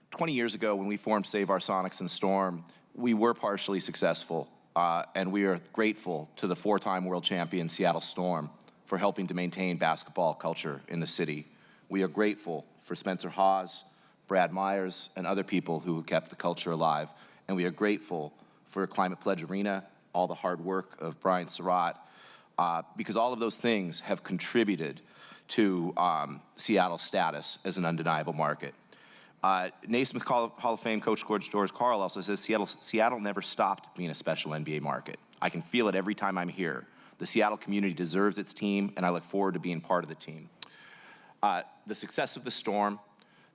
20 years ago, when we formed Save Our Sonics and Storm, we were partially successful, and we are grateful to the four-time world champion Seattle Storm for helping to maintain basketball culture in the city. We are grateful for Spencer Hawes, Brad Myers, and other people who kept the culture alive. And we are grateful for Climate Pledge Arena, all the hard work of Brian Surratt, because all of those things have contributed to Seattle's status as an undeniable market. Naismith Hall of Fame coach George Karl also says Seattle never stopped being a special NBA market. I can feel it every time I'm here. The Seattle community deserves its team, and I look forward to being part of the team. The success of the Storm,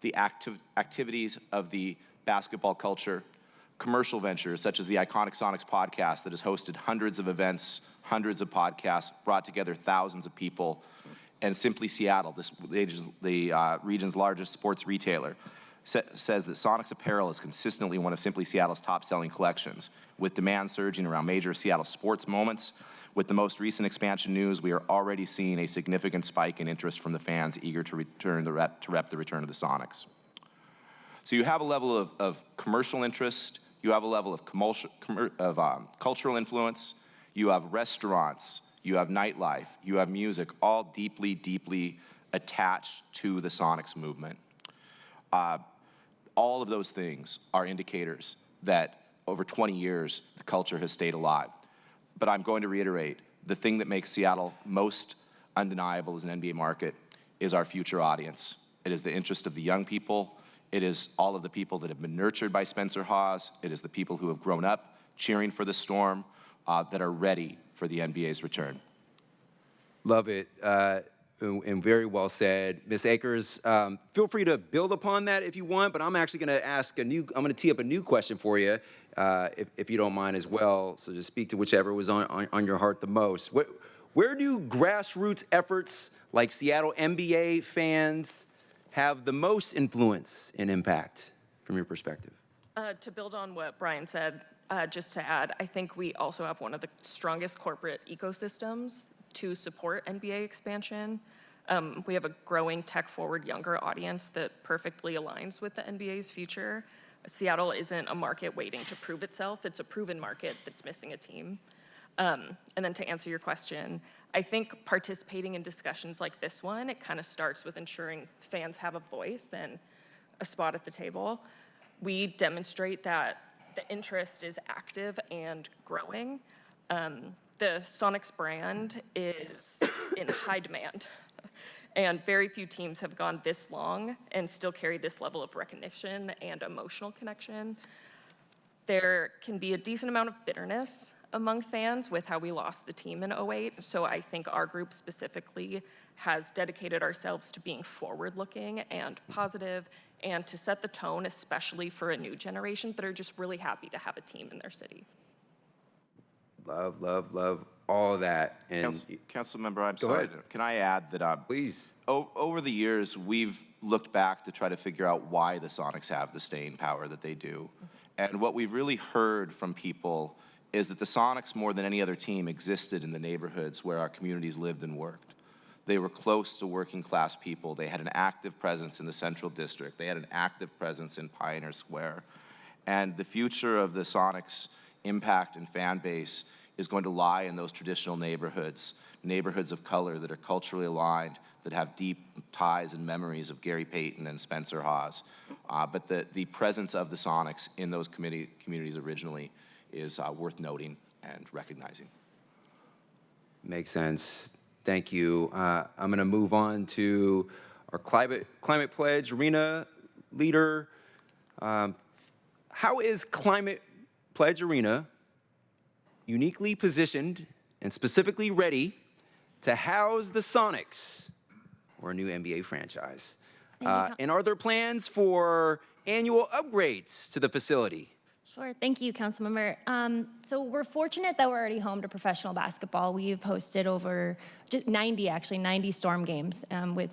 the activities of the basketball culture, commercial ventures such as the iconic Sonics podcast that has hosted hundreds of events, hundreds of podcasts, brought together thousands of people, and Simply Seattle, the region's largest sports retailer, says that Sonics apparel is consistently one of Simply Seattle's top-selling collections, with demand surging around major Seattle sports moments. With the most recent expansion news, we are already seeing a significant spike in interest from the fans eager to rep the return of the Sonics. So you have a level of commercial interest, you have a level of cultural influence, you have restaurants, you have nightlife, you have music, all deeply, deeply attached to the Sonics movement. All of those things are indicators that over 20 years, the culture has stayed alive. But I'm going to reiterate, the thing that makes Seattle most undeniable as an NBA market is our future audience. It is the interest of the young people. It is all of the people that have been nurtured by Spencer Hawes. It is the people who have grown up cheering for the Storm that are ready for the NBA's return. Love it, and very well said. Ms. Akers, feel free to build upon that if you want, but I'm actually gonna I'm gonna tee up a new question for you, if you don't mind as well. So just speak to whichever was on your heart the most. Where do grassroots efforts like Seattle NBA fans have the most influence and impact from your perspective? To build on what Brian said, just to add, I think we also have one of the strongest corporate ecosystems to support NBA expansion. We have a growing tech-forward younger audience that perfectly aligns with the NBA's future. Seattle isn't a market waiting to prove itself. It's a proven market that's missing a team. And then to answer your question, I think participating in discussions like this one, it kind of starts with ensuring fans have a voice and a spot at the table. We demonstrate that the interest is active and growing. The Sonics brand is in high demand, and very few teams have gone this long and still carry this level of recognition and emotional connection. There can be a decent amount of bitterness among fans with how we lost the team in 2008, so I think our group specifically has dedicated ourselves to being forward-looking and positive and to set the tone, especially for a new generation that are just really happy to have a team in their city. Love, love, love all of that. And Council member, I'm Go sorry. ahead. Can I add that please. over the years, we've looked back to try to figure out why the Sonics have the staying power that they do. And what we've really heard from people is that the Sonics, more than any other team, existed in the neighborhoods where our communities lived and worked. They were close to working class people. They had an active presence in the Central District. They had an active presence in Pioneer Square. And the future of the Sonics' impact and fan base is going to lie in those traditional neighborhoods, neighborhoods of color that are culturally aligned, that have deep ties and memories of Gary Payton and Spencer Hawes. But the presence of the Sonics in those communities originally is worth noting and recognizing. Makes sense. Thank you. I'm going to move on to our climate pledge arena leader. How is Climate Pledge Arena uniquely positioned and specifically ready to house the Sonics, or a new NBA franchise? And are there plans for annual upgrades to the facility? Sure, thank you, Councilmember. So we're fortunate that we're already home to professional basketball. We've hosted over 90 Storm games with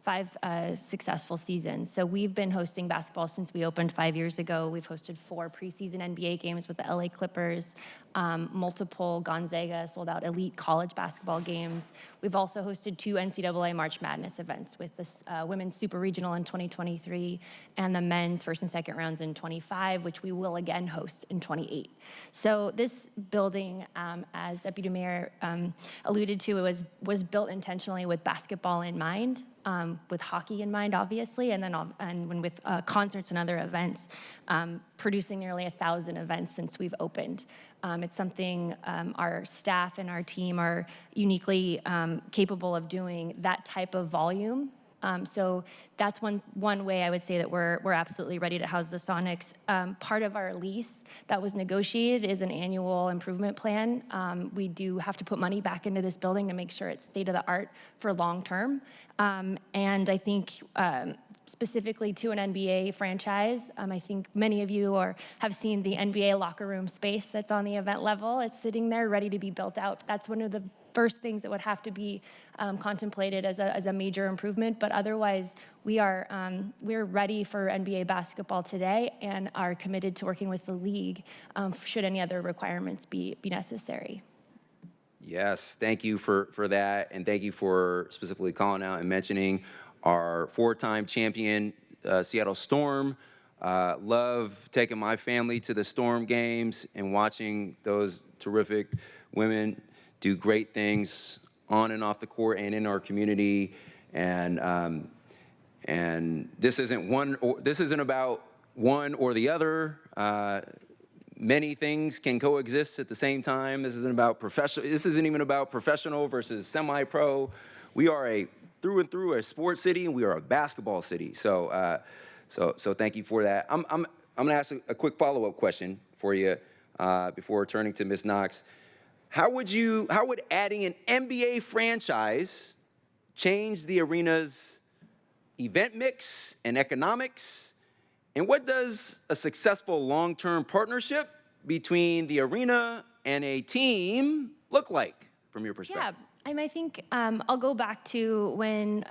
5 successful seasons. So we've been hosting basketball since we opened 5 years ago. We've hosted 4 preseason NBA games with the LA Clippers, multiple Gonzaga sold-out elite college basketball games. We've also hosted 2 NCAA March Madness events with the Women's Super Regional in 2023 and the men's first and second rounds in 25, which we will again host in 28. So this building, as Deputy Mayor alluded to, was built intentionally with basketball in mind. With hockey in mind, obviously, and then with concerts and other events, producing nearly 1,000 events since we've opened. It's something our staff and our team are uniquely capable of doing, that type of volume. So that's one way I would say that we're absolutely ready to house the Sonics. Part of our lease that was negotiated is an annual improvement plan. We do have to put money back into this building to make sure it's state of the art for long term. And I think specifically to an NBA franchise, I think many of you have seen the NBA locker room space that's on the event level. It's sitting there ready to be built out. That's one of the first things that would have to be contemplated as a major improvement. But otherwise, we're ready for NBA basketball today and are committed to working with the league should any other requirements be necessary. Yes, thank you for that, and thank you for specifically calling out and mentioning our 4-time champion Seattle Storm. Love taking my family to the Storm games and watching those terrific women do great things on and off the court and in our community. And this isn't about one or the other. Many things can coexist at the same time. This isn't even about professional versus semi-pro. We are through and through a sports city, and we are a basketball city. So thank you for that. I'm gonna ask a quick follow-up question for you before turning to Ms. Knox. How would adding an NBA franchise change the arena's event mix and economics? And what does a successful long-term partnership between the arena and a team look like from your perspective? Yeah, I think I'll go back to when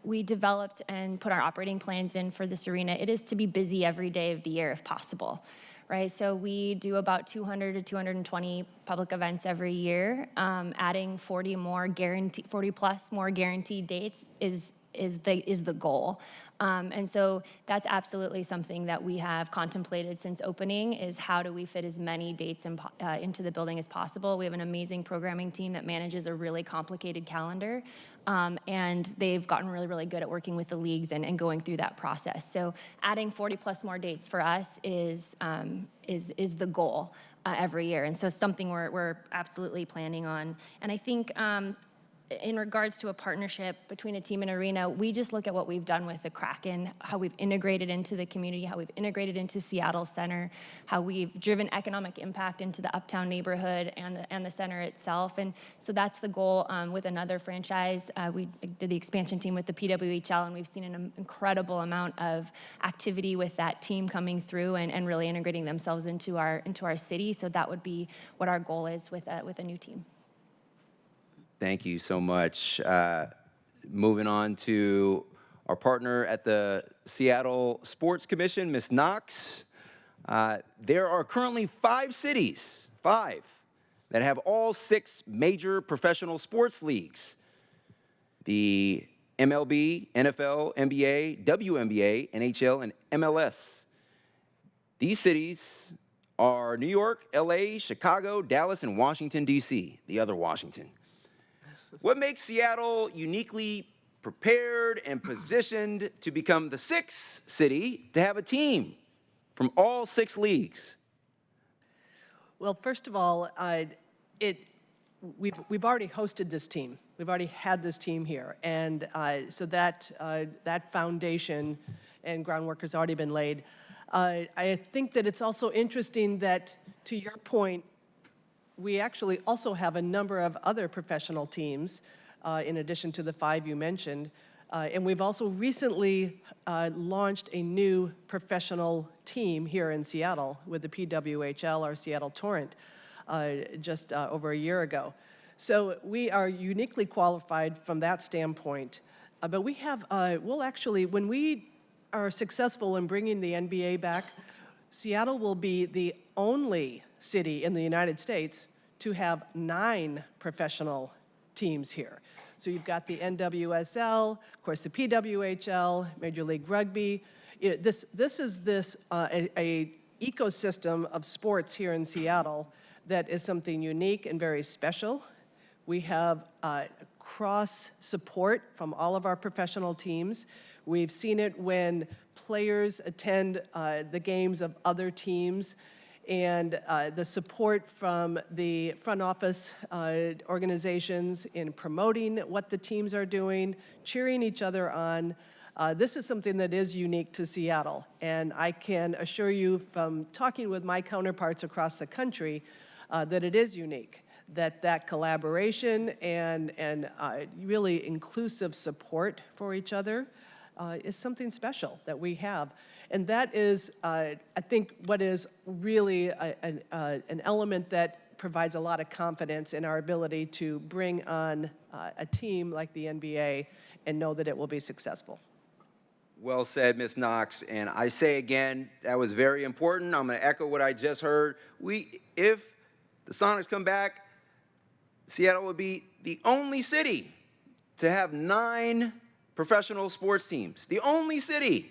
we developed and put our operating plans in for this arena. It is to be busy every day of the year if possible, right? So we do about 200 to 220 public events every year. Adding 40 plus more guaranteed dates is the goal. And so that's absolutely something that we have contemplated since opening, is how do we fit as many dates into the building as possible. We have an amazing programming team that manages a really complicated calendar, and they've gotten really, really good at working with the leagues and going through that process. So adding 40 plus more dates for us is the goal every year. And so it's something we're absolutely planning on. And I think in regards to a partnership between a team and arena, we just look at what we've done with the Kraken, how we've integrated into the community, how we've integrated into Seattle Center, how we've driven economic impact into the uptown neighborhood and the center itself. And so that's the goal with another franchise. We did the expansion team with the PWHL, and we've seen an incredible amount of activity with that team coming through and really integrating themselves into our city. So that would be what our goal is with a new team. Thank you so much. Moving on to our partner at the Seattle Sports Commission, Ms. Knox. There are currently 5 cities, that have all 6 major professional sports leagues. The MLB, NFL, NBA, WNBA, NHL, and MLS. These cities are New York, LA, Chicago, Dallas, and Washington, D.C., the other Washington. What makes Seattle uniquely prepared and positioned to become the 6th city to have a team from all 6 leagues? Well, first of all, we've already hosted this team. We've already had this team here, and so that foundation and groundwork has already been laid. I think that it's also interesting that, to your point, we actually also have a number of other professional teams in addition to the 5 you mentioned. And we've also recently launched a new professional team here in Seattle with the PWHL, our Seattle Torrent, just over a year ago. So we are uniquely qualified from that standpoint. But we have, we'll actually, when we are successful in bringing the NBA back, Seattle will be the only city in the United States to have 9 professional teams here. So you've got the NWSL, of course the PWHL, Major League Rugby. This is a ecosystem of sports here in Seattle that is something unique and very special. We have cross support from all of our professional teams. We've seen it when players attend the games of other teams, and the support from the front office organizations in promoting what the teams are doing, cheering each other on. This is something that is unique to Seattle, and I can assure you from talking with my counterparts across the country that it is unique, that collaboration and really inclusive support for each other is something special that we have. And that is, I think, what is really an element that provides a lot of confidence in our ability to bring on a team like the NBA and know that it will be successful. Well said, Ms. Knox. And I say again, that was very important. I'm going to echo what I just heard. If the Sonics come back, Seattle would be the only city to have 9 professional sports teams. The only city.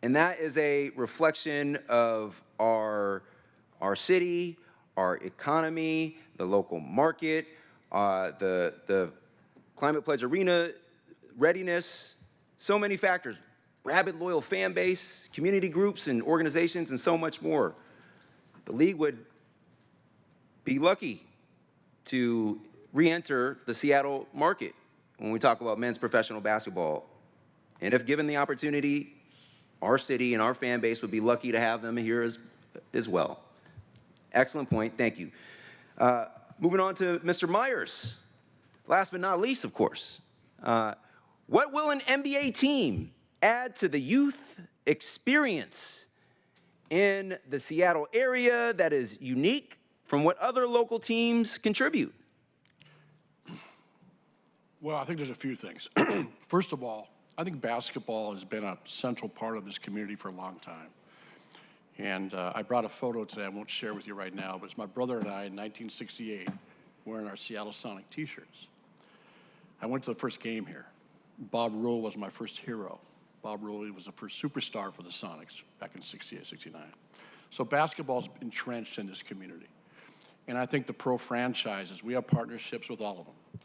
And that is a reflection of our city, our economy, the local market, the Climate Pledge Arena, Readiness, so many factors. Rabid, loyal fan base, community groups and organizations, and so much more. The league would be lucky to re-enter the Seattle market when we talk about men's professional basketball. And if given the opportunity, our city and our fan base would be lucky to have them here as well. Excellent point, thank you. Moving on to Mr. Myers. Last but not least, of course. What will an NBA team add to the youth experience in the Seattle area that is unique from what other local teams contribute? Well, I think there's a few things. First of all, I think basketball has been a central part of this community for a long time. And I brought a photo today I won't share with you right now, but it's my brother and I in 1968 wearing our Seattle Sonic t-shirts. I went to the first game here. Bob Rule was my first hero. Bob Rule was the first superstar for the Sonics back in 68, 69. So basketball's entrenched in this community. And I think the pro franchises, we have partnerships with all of them.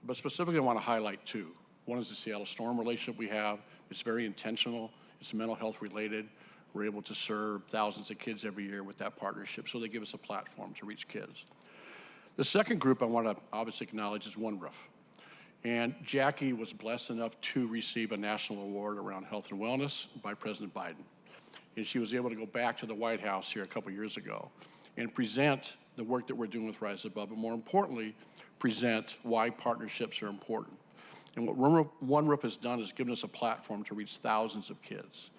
But specifically, I want to highlight 2. One is the Seattle Storm relationship we have. It's very intentional. It's mental health related. We're able to serve thousands of kids every year with that partnership, so they give us a platform to reach kids. The second group I want to obviously acknowledge is One Roof. And Jackie was blessed enough to receive a national award around health and wellness by President Biden. And she was able to go back to the White House here a couple years ago and present the work that we're doing with Rise Above, but more importantly, present why partnerships are important. And what One Roof has done is given us a platform to reach thousands of kids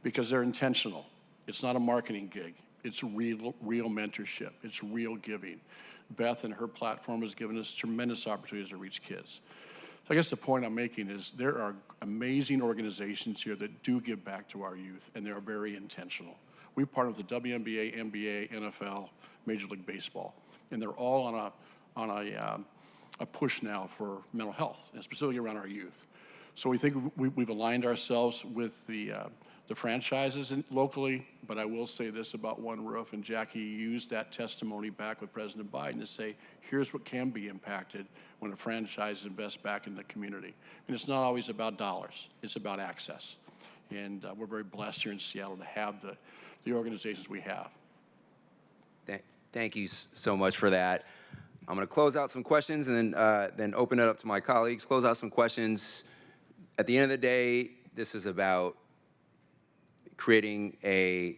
because they're intentional. It's not a marketing gig. It's real mentorship. It's real giving. Beth and her platform has given us tremendous opportunities to reach kids. So I guess the point I'm making is there are amazing organizations here that do give back to our youth, and they're very intentional. We partner with the WNBA, NBA, NFL, Major League Baseball, and they're all on a push now for mental health, and specifically around our youth. So we think we've aligned ourselves with the franchises locally, but I will say this about One Roof, and Jackie used that testimony back with President Biden to say, here's what can be impacted when a franchise invests back in the community. And it's not always about dollars, it's about access. And we're very blessed here in Seattle to have the organizations we have. Thank you so much for that. I'm going to close out some questions and then open it up to my colleagues. Close out some questions. At the end of the day, this is about creating a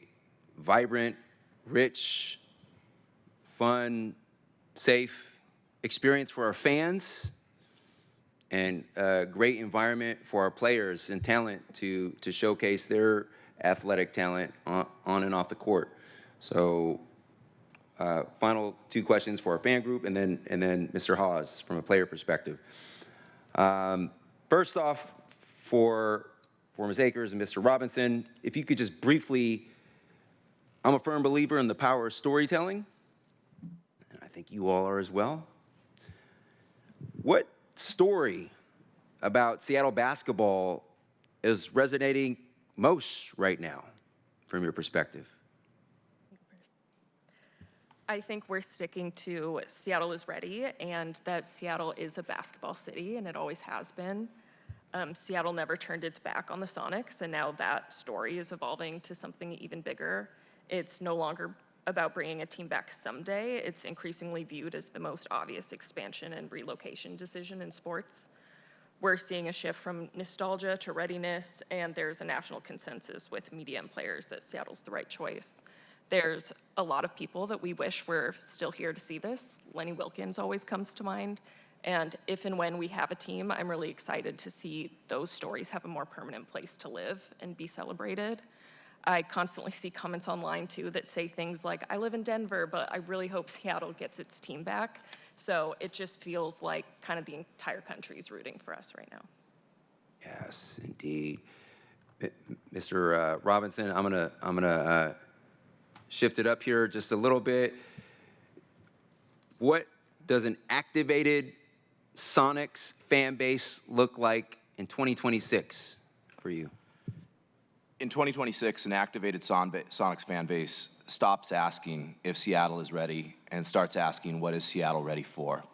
vibrant, rich, fun, safe experience for our fans and a great environment for our players and talent to showcase their athletic talent on and off the court. So final two questions for our fan group and then Mr. Hawes from a player perspective. First off, for Ms. Akers and Mr. Robinson, if you could just briefly, I'm a firm believer in the power of storytelling, and I think you all are as well. What story about Seattle basketball is resonating most right now from your perspective? I think we're sticking to Seattle is ready and that Seattle is a basketball city, and it always has been. Seattle never turned its back on the Sonics, and now that story is evolving to something even bigger. It's no longer about bringing a team back someday. It's increasingly viewed as the most obvious expansion and relocation decision in sports. We're seeing a shift from nostalgia to readiness, and there's a national consensus with media and players that Seattle's the right choice. There's a lot of people that we wish were still here to see this. Lenny Wilkins always comes to mind. And if and when we have a team, I'm really excited to see those stories have a more permanent place to live and be celebrated. I constantly see comments online too that say things like, I live in Denver, but I really hope Seattle gets its team back. So it just feels like kind of the entire country is rooting for us right now. Yes, indeed. Mr. Robinson, I'm gonna shift it up here just a little bit. What does an activated Sonics fan base look like in 2026 for you? In 2026, an activated Sonics fan base stops asking if Seattle is ready and starts asking what is Seattle ready for.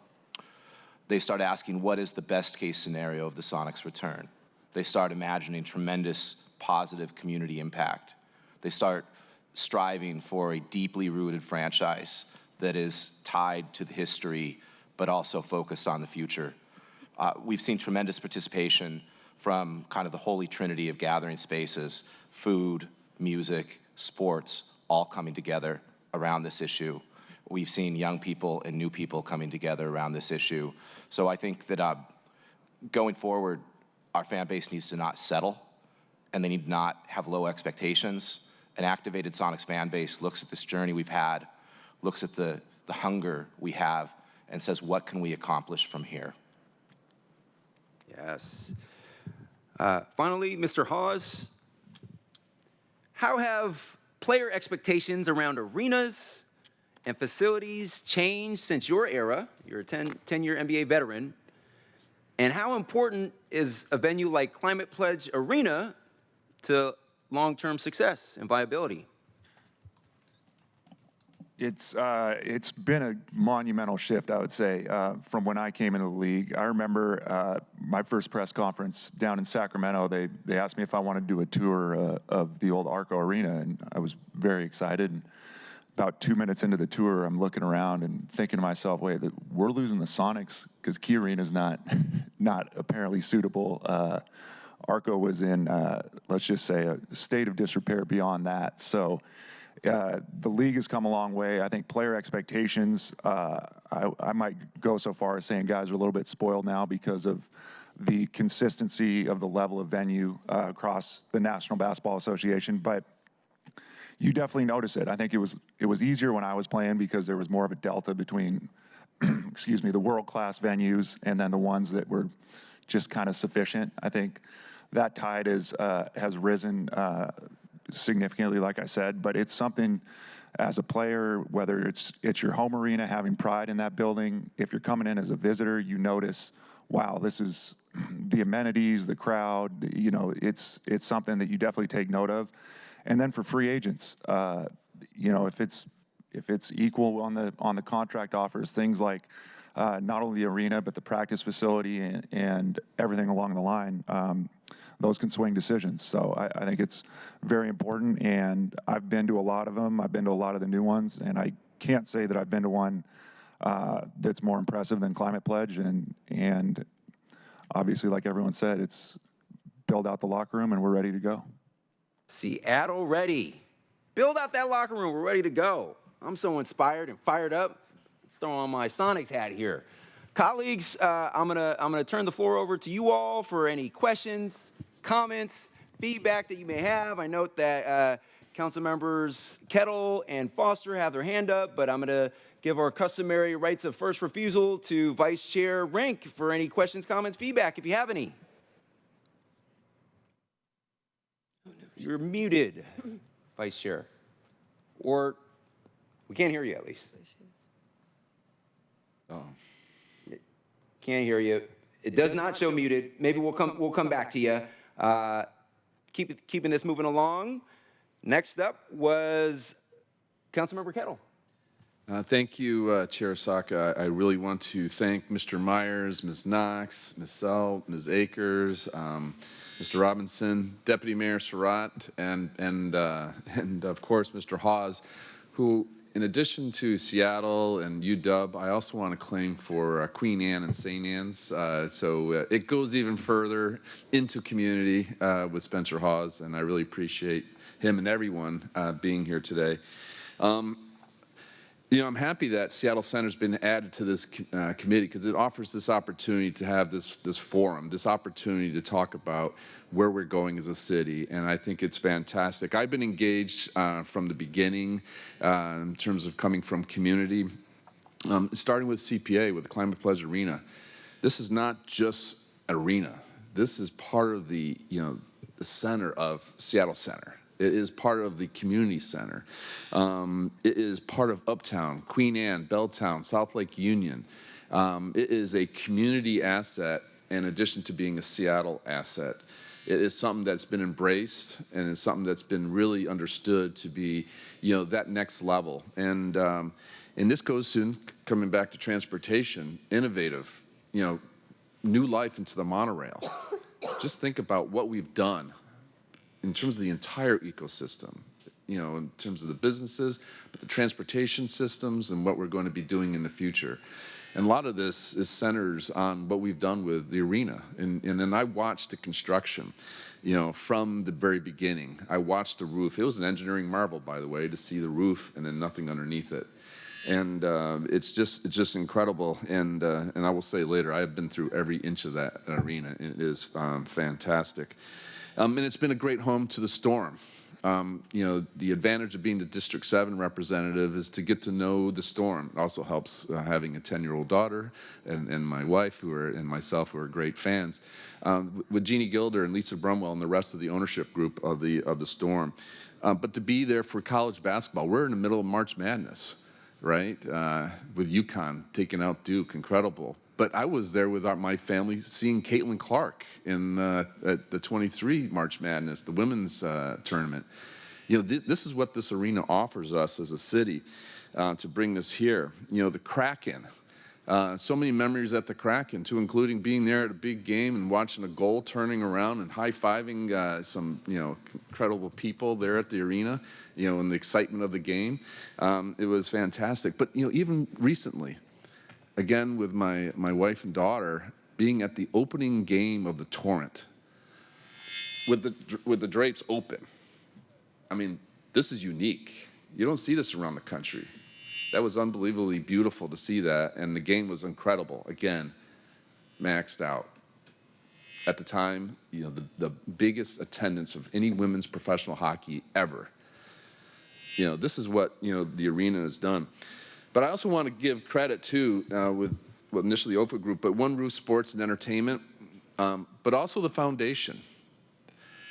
They start asking what is the best case scenario of the Sonics return. They start imagining tremendous positive community impact. They start striving for a deeply rooted franchise that is tied to the history, but also focused on the future. We've seen tremendous participation from kind of the holy trinity of gathering spaces, food, music, sports, all coming together around this issue. We've seen young people and new people coming together around this issue. So I think that going forward, our fan base needs to not settle, and they need to not have low expectations. An activated Sonics fan base looks at this journey we've had, looks at the hunger we have, and says, what can we accomplish from here? Yes. Finally, Mr. Hawes, how have player expectations around arenas and facilities changed since your era? You're a 10-year NBA veteran. And how important is a venue like Climate Pledge Arena to long-term success and viability? It's been a monumental shift, I would say, from when I came into the league. I remember my first press conference down in Sacramento. They asked me if I wanted to do a tour of the old Arco Arena, and I was very excited. about 2 minutes into the tour, I'm looking around and thinking to myself, wait, we're losing the Sonics because Key Arena's not apparently suitable. Arco was in, let's just say, a state of disrepair beyond that. So the league has come a long way. I think player expectations, I might go so far as saying guys are a little bit spoiled now because of the consistency of the level of venue across the National Basketball Association. But you definitely notice it. I think it was easier when I was playing because there was more of a delta between, excuse me, the world-class venues and then the ones that were just kind of sufficient. I think that tide has risen significantly, like I said, but it's something as a player, whether it's your home arena, having pride in that building. If you're coming in as a visitor, you notice, wow, this is the amenities, the crowd, you know, it's something that you definitely take note of. And then for free agents, you know, if it's equal on the contract offers, things like not only the arena but the practice facility and everything along the line, those can swing decisions. So I think it's very important, and I've been to a lot of them. I've been to a lot of the new ones, and I can't say that I've been to one that's more impressive than Climate Pledge. And obviously, like everyone said, it's build out the locker room, and we're ready to go. Seattle ready. Build out that locker room. We're ready to go. I'm so inspired and fired up. Throw on my Sonics hat here. Colleagues, I'm gonna turn the floor over to you all for any questions, comments, feedback that you may have. I note that Council members Kettle and Foster have their hand up, but I'm gonna give our customary rights of first refusal to Vice Chair Rink for any questions, comments, feedback, if you have any. You're muted, Vice Chair. Or we can't hear you at least. Oh, can't hear you. It does not show muted. Maybe we'll come back to you. Keeping this moving along. Next up was Councilmember Kettle. Thank you, Chair Saka. I really want to thank Mr. Myers, Ms. Knox, Ms. Sell, Ms. Akers, Mr. Robinson, Deputy Mayor Surratt, and of course Mr. Hawes, who, in addition to Seattle and UW, I also want to claim for Queen Anne and St. Anne's. So it goes even further into community with Spencer Hawes, and I really appreciate him and everyone being here today. You know, I'm happy that Seattle Center's been added to this committee because it offers this opportunity to have this forum, this opportunity to talk about where we're going as a city, and I think it's fantastic. I've been engaged from the beginning in terms of coming from community, starting with CPA, with the Climate Pledge Arena. This is not just arena. This is part of the center of Seattle Center. It is part of the community center. It is part of Uptown, Queen Anne, Belltown, South Lake Union. It is a community asset in addition to being a Seattle asset. It is something that's been embraced, and it's something that's been really understood to be, that next level. And this goes to, coming back to transportation, innovative, new life into the monorail. Just think about what we've done in terms of the entire ecosystem, in terms of the businesses, but the transportation systems and what we're going to be doing in the future. And a lot of this is centers on what we've done with the arena. And I watched the construction, from the very beginning. I watched the roof. It was an engineering marvel, by the way, to see the roof and then nothing underneath it. And it's just incredible. And I will say later, I have been through every inch of that arena, and it is fantastic. And it's been a great home to the Storm. The advantage of being the District 7 representative is to get to know the Storm. It also helps having a 10-year-old daughter and my wife and myself who are great fans. With Jeannie Gilder and Lisa Brumwell and the rest of the ownership group of the Storm. But to be there for college basketball, we're in the middle of March Madness, right? With UConn taking out Duke, incredible. But I was there with my family seeing Caitlin Clark at the 23 March Madness, the women's tournament. This is what this arena offers us as a city to bring this here. The Kraken, So many memories at the Kraken, too, including being there at a big game and watching a goal turning around and high-fiving some, incredible people there at the arena, and the excitement of the game. It was fantastic. But, even recently, again, with my wife and daughter, being at the opening game of the Torrent with the drapes open. I mean, this is unique. You don't see this around the country. That was unbelievably beautiful to see that, and the game was incredible. Again, maxed out. At the time, the biggest attendance of any women's professional hockey ever. This is what, the arena has done. But I also want to give credit, too, with initially OFA Group, but One Roof Sports and Entertainment, but also the foundation.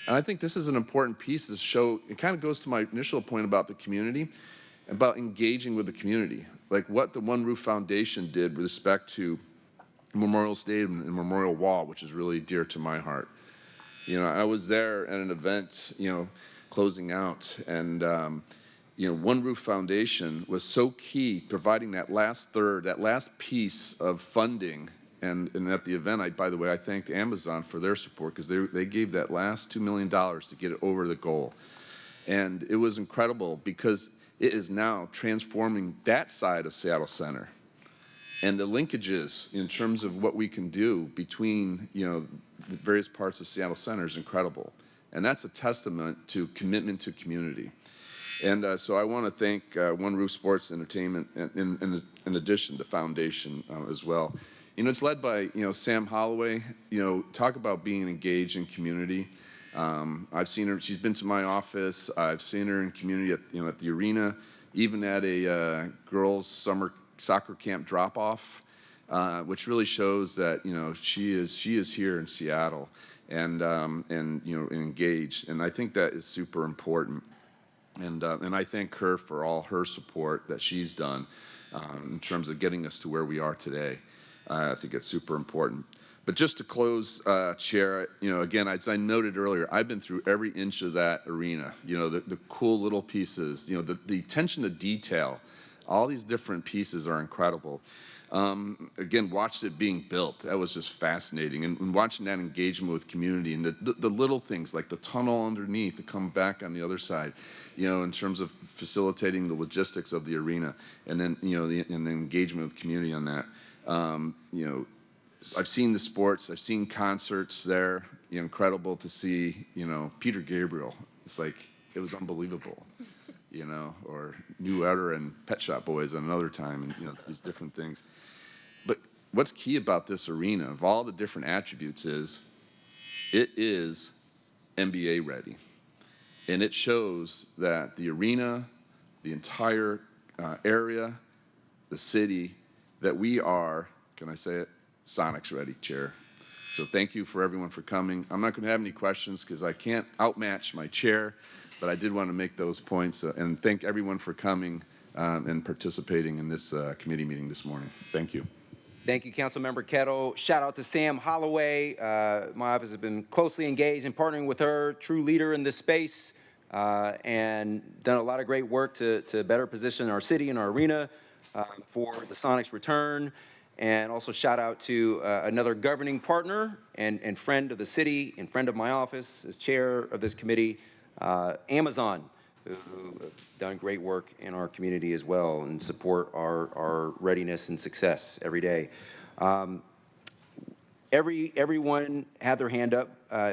And I think this is an important piece to show, it kind of goes to my initial point about the community, about engaging with the community, like what the One Roof Foundation did with respect to Memorial Stadium and Memorial Wall, which is really dear to my heart. I was there at an event, closing out, and One Roof Foundation was so key, providing that last third, that last piece of funding. And at the event, by the way, I thanked Amazon for their support because they gave that last $2 million to get it over the goal. And it was incredible because it is now transforming that side of Seattle Center. And the linkages in terms of what we can do between, the various parts of Seattle Center is incredible. And that's a testament to commitment to community. And so I want to thank One Roof Sports Entertainment, and in addition, the foundation as well. It's led by, Sam Holloway. Talk about being engaged in community. I've seen her, she's been to my office. I've seen her in community at the arena, even at a girls' summer soccer camp drop-off, which really shows that, she is here in Seattle and engaged. And I think that is super important. And I thank her for all her support that she's done in terms of getting us to where we are today. I think it's super important. But just to close, Chair, again, as I noted earlier, I've been through every inch of that arena. The cool little pieces, the attention to detail, all these different pieces are incredible. Again, watched it being built. That was just fascinating. And watching that engagement with community and the little things like the tunnel underneath to come back on the other side, in terms of facilitating the logistics of the arena, and then, the engagement with community on that. I've seen the sports, I've seen concerts there, incredible to see, Peter Gabriel. It's like, it was unbelievable, or New Order and Pet Shop Boys at another time, and, these different things. But what's key about this arena, of all the different attributes, is it is NBA ready. And it shows that the arena, the entire area, the city, that we are, can I say it, Sonics ready, Chair. So thank you for everyone for coming. I'm not going to have any questions because I can't outmatch my chair, but I did want to make those points and thank everyone for coming and participating in this committee meeting this morning. Thank you. Thank you, Councilmember Kettle. Shout out to Sam Holloway. My office has been closely engaged in partnering with her, true leader in this space, and done a lot of great work to better position our city and our arena for the Sonics return. And also shout out to another governing partner and friend of the city and friend of my office as chair of this committee, Amazon, who have done great work in our community as well and support our readiness and success every day. Everyone had their hand up.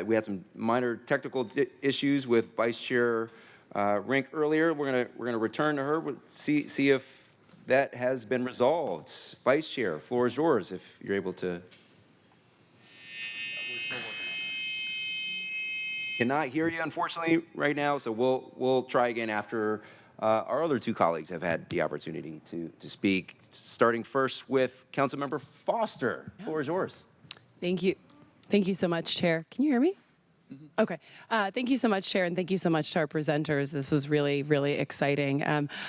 We had some minor technical issues with Vice Chair Rink earlier. We're gonna return to her. We'll see if that has been resolved. Vice Chair, floor is yours if you're able to. We're still working on Cannot hear you, unfortunately, right now, so we'll try again after our other two colleagues have had the opportunity to speak. Starting first with Councilmember Foster. Floor is yours. Thank you. Thank you so much, Chair. Can you hear me? Okay. Thank you so much, Chair, and thank you so much to our presenters. This was really, really exciting.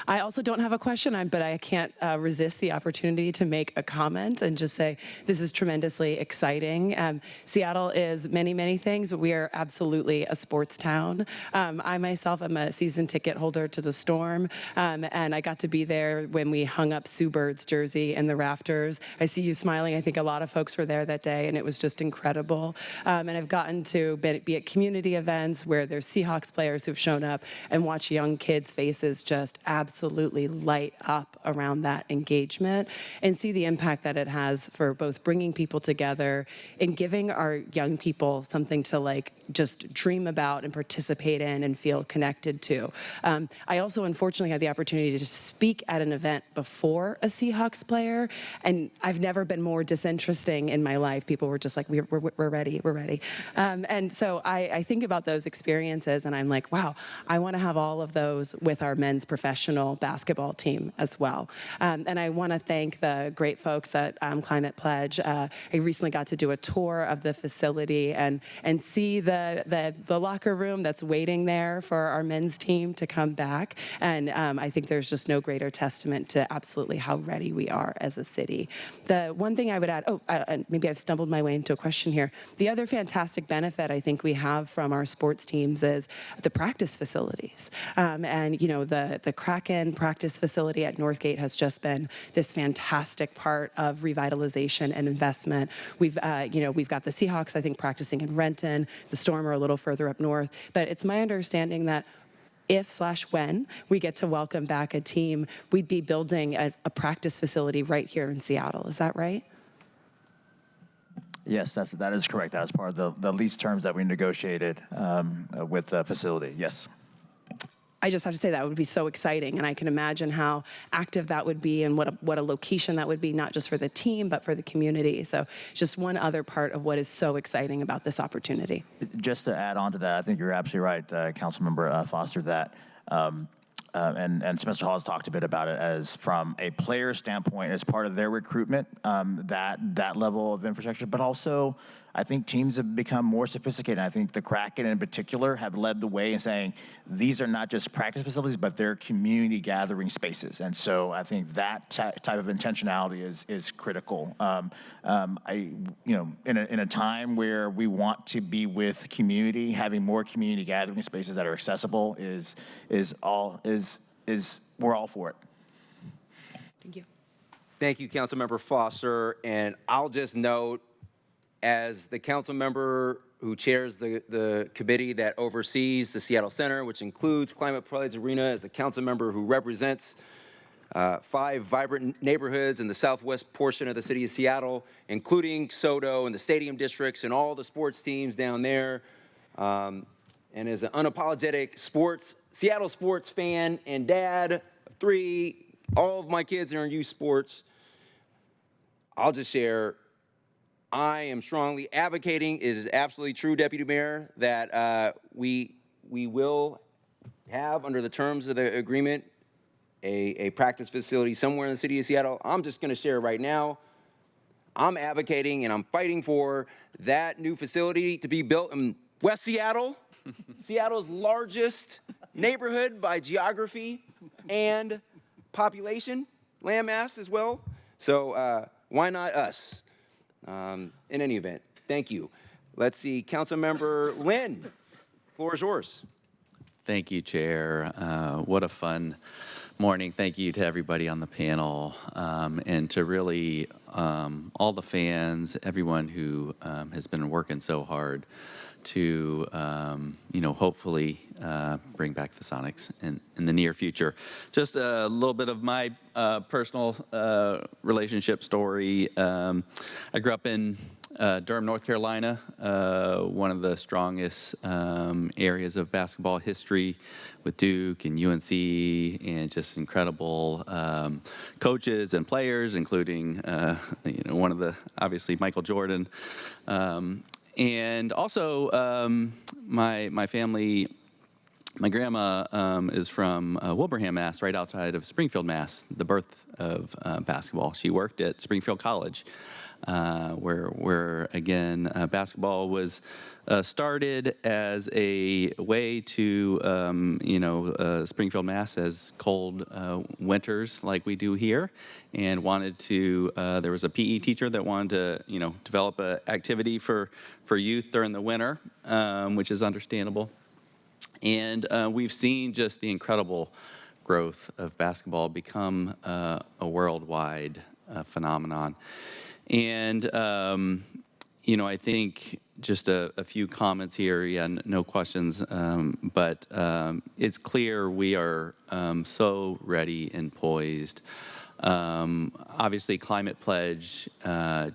I also don't have a question, but I can't resist the opportunity to make a comment and just say this is tremendously exciting. Seattle is many, many things, but we are absolutely a sports town. I myself am a season ticket holder to the Storm, and I got to be there when we hung up Sue Bird's jersey in the rafters. I see you smiling. I think a lot of folks were there that day, and it was just incredible. And I've gotten to be at community events where there's Seahawks players who've shown up and watch young kids' faces just absolutely light up around that engagement and see the impact that it has for both bringing people together and giving our young people something to like just dream about and participate in and feel connected to. I also unfortunately had the opportunity to speak at an event before a Seahawks player, and I've never been more disinteresting in my life. People were just like, we're ready, we're ready. And so I think about those experiences and I'm like, wow, I want to have all of those with our men's professional basketball team as well. And I want to thank the great folks at Climate Pledge. I recently got to do a tour of the facility and see the locker room that's waiting there for our men's team to come back. And I think there's just no greater testament to absolutely how ready we are as a city. The one thing I would add, maybe I've stumbled my way into a question here. The other fantastic benefit I think we have from our sports teams is the practice facilities. And you know, the Kraken practice facility at Northgate has just been this fantastic part of revitalization and investment. We've got the Seahawks, I think, practicing in Renton. The Storm are a little further up north. But it's my understanding that if/when we get to welcome back a team, we'd be building a practice facility right here in Seattle. Is that right? Yes, that is correct. That is part of the lease terms that we negotiated with the facility. Yes. I just have to say that would be so exciting, and I can imagine how active that would be and what a location that would be, not just for the team, but for the community. So just one other part of what is so exciting about this opportunity. Just to add on to that, I think you're absolutely right, Councilmember Foster, that and Spencer Hall has talked a bit about it as from a player standpoint, as part of their recruitment, that level of infrastructure, but also I think teams have become more sophisticated. I think the Kraken in particular have led the way in saying these are not just practice facilities, but they're community gathering spaces. And so I think that type of intentionality is critical. In a time where we want to be with community, having more community gathering spaces that are accessible we're all for it. Thank you. Thank you, Councilmember Foster. And I'll just note, as the council member who chairs the committee that oversees the Seattle Center, which includes Climate Pledge Arena, as the council member who represents 5 vibrant neighborhoods in the southwest portion of the city of Seattle, including SoDo and the stadium districts and all the sports teams down there. And as an unapologetic Seattle sports fan and dad of 3, all of my kids are in youth sports, I'll just share, I am strongly advocating, it is absolutely true, Deputy Mayor, that we will have, under the terms of the agreement, a practice facility somewhere in the city of Seattle. I'm just going to share right now, I'm advocating and I'm fighting for that new facility to be built in West Seattle, Seattle's largest neighborhood by geography and population, landmass as well. So why not us? In any event, thank you. Let's see, Councilmember Lynn, floor is yours. Thank you, Chair. What a fun morning. Thank you to everybody on the panel, and to really all the fans, everyone who has been working so hard to, hopefully bring back the Sonics in the near future. Just a little bit of my personal relationship story. I grew up in Durham, North Carolina, one of the strongest areas of basketball history with Duke and UNC, and just incredible coaches and players, including one of the, obviously, Michael Jordan. And also, my family My grandma is from Wilbraham, Mass., right outside of Springfield, Mass., the birth of basketball. She worked at Springfield College, where again, basketball was started as a way to, Springfield, Mass. Has cold winters like we do here, and wanted to, there was a PE teacher that wanted to, develop an activity for youth during the winter, which is understandable. And we've seen just the incredible growth of basketball become a worldwide phenomenon. And, I think just a few comments here. Yeah, no questions. But it's clear we are so ready and poised. Obviously, Climate Pledge,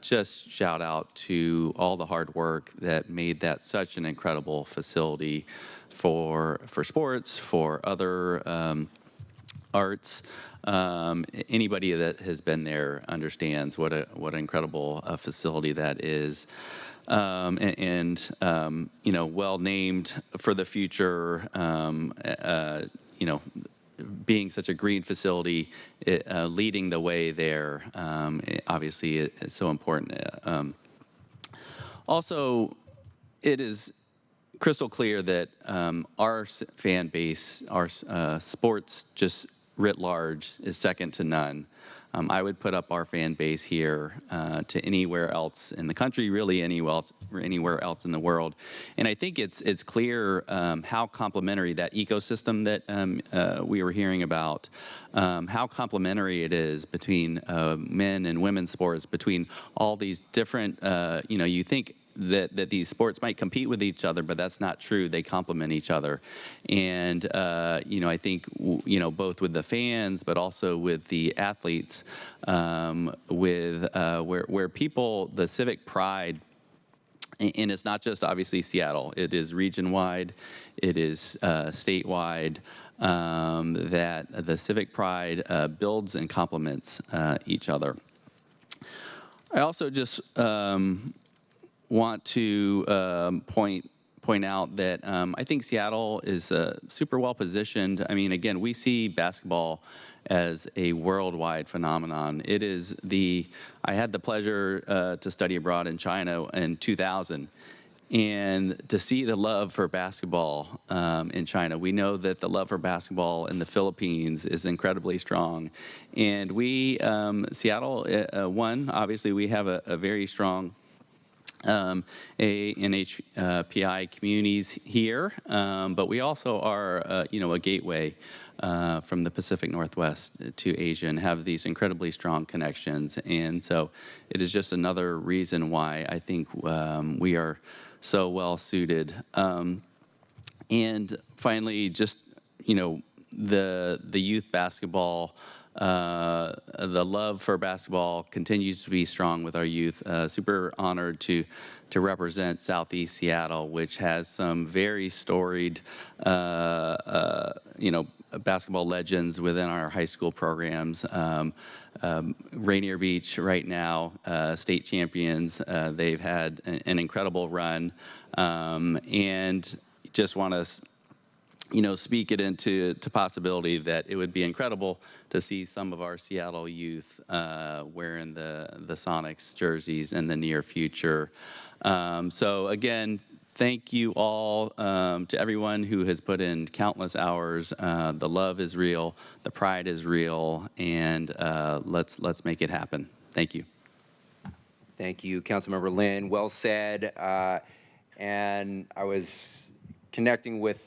just shout out to all the hard work that made that such an incredible facility for sports, for other arts. Anybody that has been there understands what an incredible facility that is. Well named for the future, being such a green facility, leading the way there, obviously it's so important. Also, it is crystal clear that our fan base, our sports just writ large, is second to none. I would put up our fan base here to anywhere else in the country, really anywhere else in the world. And I think it's clear how complementary that ecosystem that we were hearing about, how complementary it is between men and women's sports, between all these different, you think that these sports might compete with each other, but that's not true. They complement each other. And, I think, both with the fans, but also with the athletes, where people, the civic pride, and it's not just obviously Seattle, it is region-wide, it is statewide, that the civic pride builds and complements each other. I also just want to point out that I think Seattle is super well positioned. I mean, again, we see basketball as a worldwide phenomenon. It is I had the pleasure to study abroad in China in 2000, and to see the love for basketball in China. We know that the love for basketball in the Philippines is incredibly strong. And we, Seattle, obviously we have a very strong NHPI communities here, but we also are, a gateway from the Pacific Northwest to Asia and have these incredibly strong connections. And so it is just another reason why I think we are so well suited. And finally, just, the youth basketball, the love for basketball continues to be strong with our youth. Super honored to represent Southeast Seattle, which has some very storied, basketball legends within our high school programs. Rainier Beach right now, state champions. They've had an incredible run, and just want to speak it into possibility that it would be incredible to see some of our Seattle youth wearing the Sonics jerseys in the near future. So again, thank you all to everyone who has put in countless hours. The love is real, the pride is real, and let's make it happen. Thank you. Thank you, Councilmember Lynn. Well said. And I was connecting with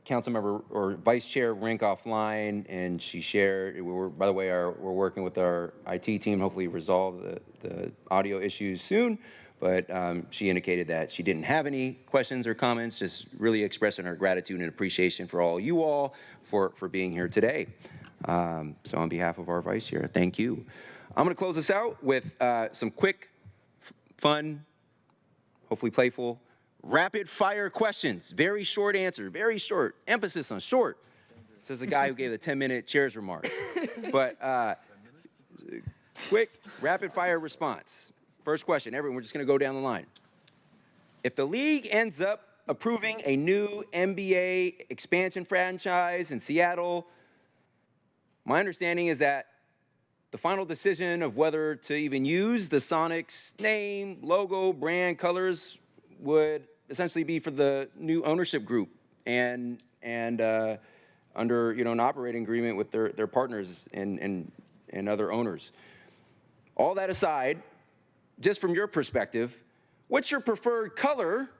Councilmember or Vice Chair Rink offline, and she shared. By the way, we're working with our IT team, hopefully resolve the audio issues soon. But she indicated that she didn't have any questions or comments, just really expressing her gratitude and appreciation for all you all for being here today. So on behalf of our Vice Chair, thank you. I'm going to close this out with some quick, fun, hopefully playful, rapid fire questions. Very short answer, very short. Emphasis on short. Says the guy who gave the 10-minute chair's remark. But quick, rapid fire response. First question, everyone, we're just going to go down the line. If the league ends up approving a new NBA expansion franchise in Seattle. My understanding is that the final decision of whether to even use the Sonics name, logo, brand, colors would essentially be for the new ownership group and under an operating agreement with their partners and other owners. All that aside, just from your perspective, what's your preferred color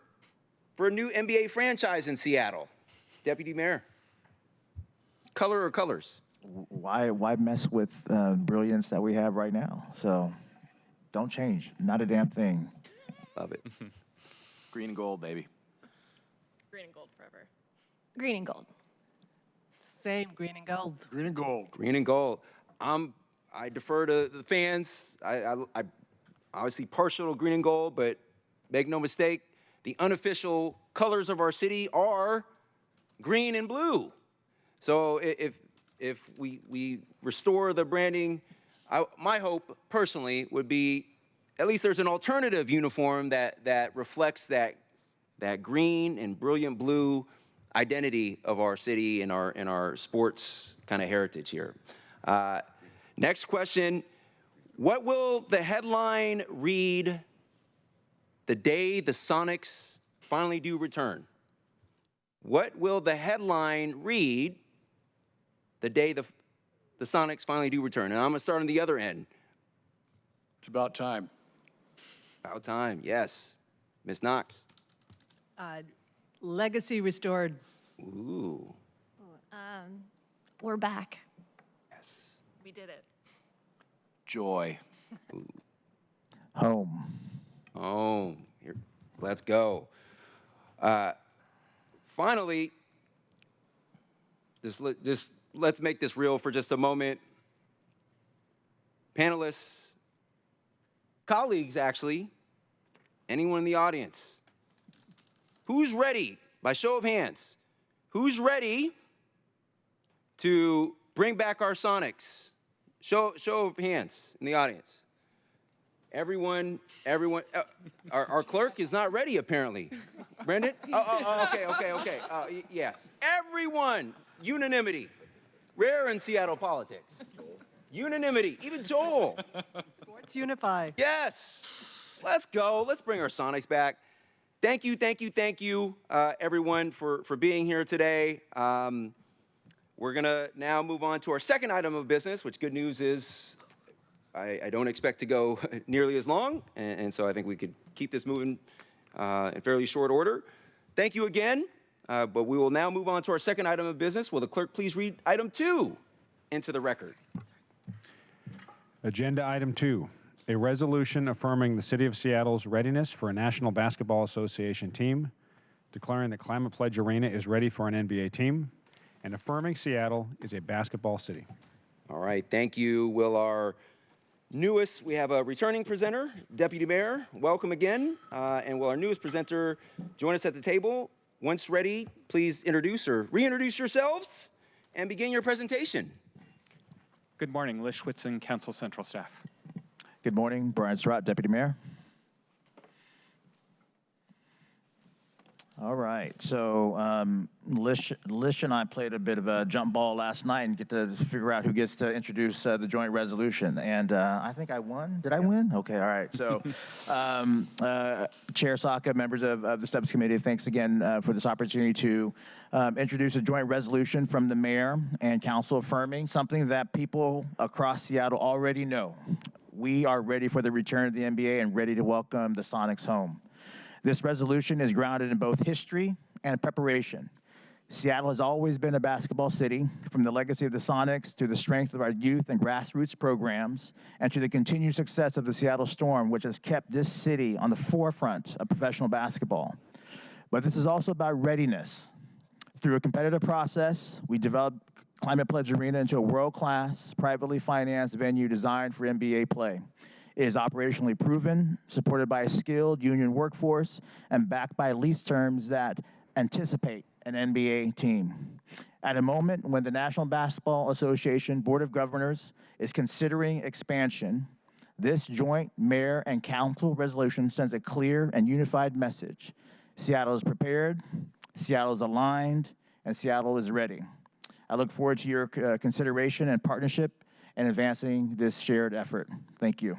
for a new NBA franchise in Seattle? Deputy Mayor. Color or colors? Why mess with brilliance that we have right now? So don't change. Not a damn thing. Love it. Green and gold, baby. Green and gold forever. Green and gold. Same, green and gold. Green and gold. Green and gold. I defer to the fans. I obviously partial to green and gold, but make no mistake, the unofficial colors of our city are green and blue. So if we restore the branding, my hope personally would be at least there's an alternative uniform that reflects that green and brilliant blue identity of our city and our sports kind of heritage here. Next question, what will the headline read the day the Sonics finally do return? What will the headline read the day the Sonics finally do return? And I'm gonna start on the other end. It's about time. About time, yes. Ms. Knox. Legacy restored. Ooh. We're back. Yes. We did it. Joy. Home. Home. Here, let's go. Finally, just let's make this real for just a moment. Panelists, colleagues actually, anyone in the audience, who's ready, by show of hands, who's ready to bring back our Sonics? Show of hands in the audience. Everyone, our clerk is not ready apparently. Brendan? Okay. Yes, everyone, unanimity. Rare in Seattle politics. Unanimity, even Joel. Sports unify. Yes, let's go. Let's bring our Sonics back. Thank you, everyone, for being here today. We're gonna now move on to our second item of business, which good news is I don't expect to go nearly as long, and so I think we could keep this moving in fairly short order. Thank you again, but we will now move on to our second item of business. Will the clerk please read item 2 into the record? Agenda item 2, a resolution affirming the City of Seattle's readiness for a National Basketball Association team, declaring that Climate Pledge Arena is ready for an NBA team, and affirming Seattle is a basketball city. All right, thank you. Will our newest, we have a returning presenter, Deputy Mayor, welcome again. And will our newest presenter join us at the table? Once ready, please introduce or reintroduce yourselves and begin your presentation. Good morning, Lish Whitson, Council Central staff. Good morning, Brian Surratt, Deputy Mayor. All right, so Lish and I played a bit of a jump ball last night and get to figure out who gets to introduce the joint resolution. And I think I won. Did I win? Okay, all right. So Chair Saka, members of the STEPS Committee, thanks again for this opportunity to introduce a joint resolution from the mayor and council affirming something that people across Seattle already know. We are ready for the return of the NBA and ready to welcome the Sonics home. This resolution is grounded in both history and preparation. Seattle has always been a basketball city, from the legacy of the Sonics to the strength of our youth and grassroots programs, and to the continued success of the Seattle Storm, which has kept this city on the forefront of professional basketball. But this is also about readiness. Through a competitive process, we developed Climate Pledge Arena into a world-class, privately financed venue designed for NBA play. It is operationally proven, supported by a skilled union workforce, and backed by lease terms that anticipate an NBA team. At a moment when the National Basketball Association Board of Governors is considering expansion, this joint mayor and council resolution sends a clear and unified message. Seattle is prepared, Seattle is aligned, and Seattle is ready. I look forward to your consideration and partnership in advancing this shared effort. Thank you.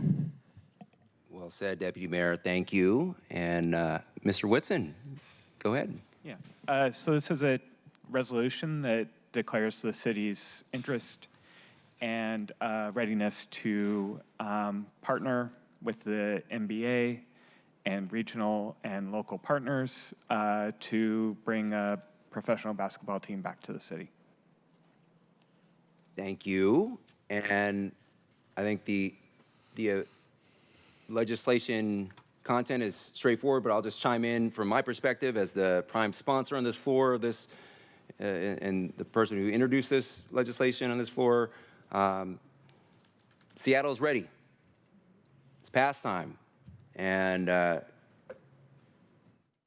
Well said, Deputy Mayor. Thank you. And Mr. Whitson, go ahead. Yeah. So this is a resolution that declares the city's interest and readiness to partner with the NBA and regional and local partners to bring a professional basketball team back to the city. Thank you. And I think the legislation content is straightforward, but I'll just chime in from my perspective as the prime sponsor on this floor of this and the person who introduced this legislation on this floor. Seattle's ready. It's past time. And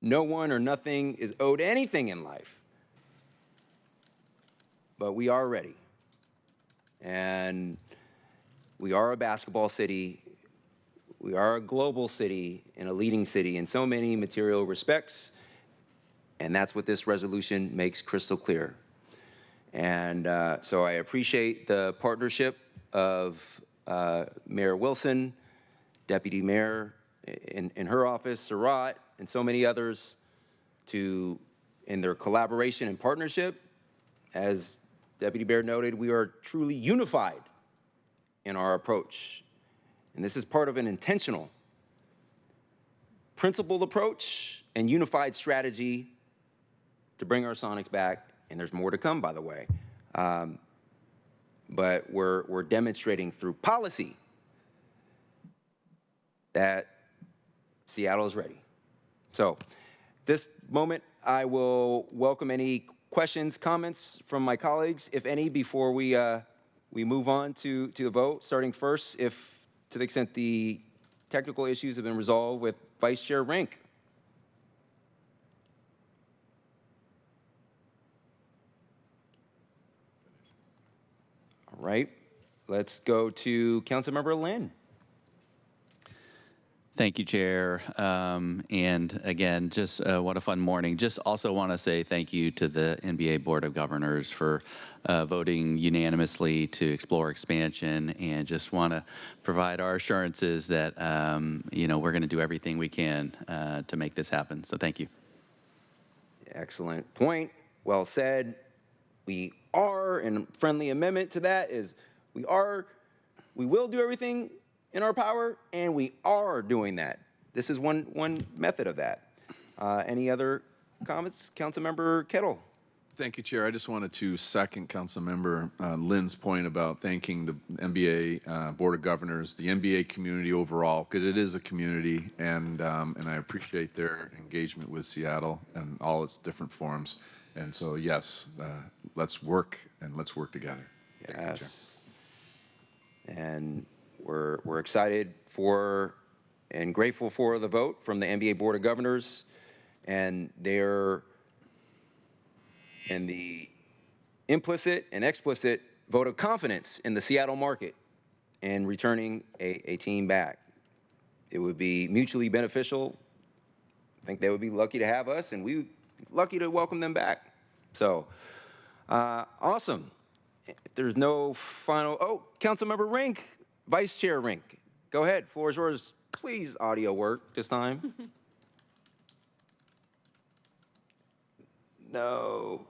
no one or nothing is owed anything in life. But we are ready. And we are a basketball city. We are a global city and a leading city in so many material respects. And that's what this resolution makes crystal clear. And so I appreciate the partnership of Mayor Wilson, Deputy Mayor in her office, Surratt, and so many others in their collaboration and partnership. As Deputy Mayor noted, we are truly unified in our approach. And this is part of an intentional, principled approach and unified strategy to bring our Sonics back. And there's more to come, by the way. But we're demonstrating through policy that Seattle is ready. So this moment, I will welcome any questions, comments from my colleagues, if any, before we move on to a vote, starting first, if to the extent the technical issues have been resolved, with Vice Chair Rink. All right, let's go to Councilmember Lynn. Thank you, Chair. And again, just what a fun morning. Just also want to say thank you to the NBA Board of Governors for voting unanimously to explore expansion, and just want to provide our assurances that we're going to do everything we can to make this happen. So thank you. Excellent point. Well said. We are, and friendly amendment to that is we will do everything in our power, and we are doing that. This is one method of that. Any other comments? Councilmember Kettle. Thank you, Chair. I just wanted to second Councilmember Lynn's point about thanking the NBA Board of Governors, the NBA community overall, because it is a community, and I appreciate their engagement with Seattle and all its different forms. And so, yes, let's work, and let's work together. Yes. And we're excited for and grateful for the vote from the NBA Board of Governors and the implicit and explicit vote of confidence in the Seattle market and returning a team back. It would be mutually beneficial. I think they would be lucky to have us, and we would be lucky to welcome them back. So, awesome. If there's no final, Councilmember Rink, Vice Chair Rink, go ahead, floor is yours. Please audio work this time. No.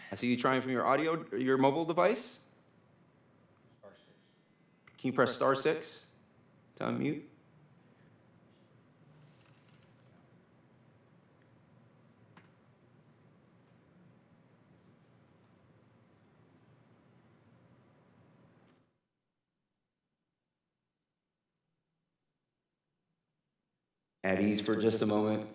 I see you trying from your mobile device. Can you press *6 to unmute? At ease for just a moment.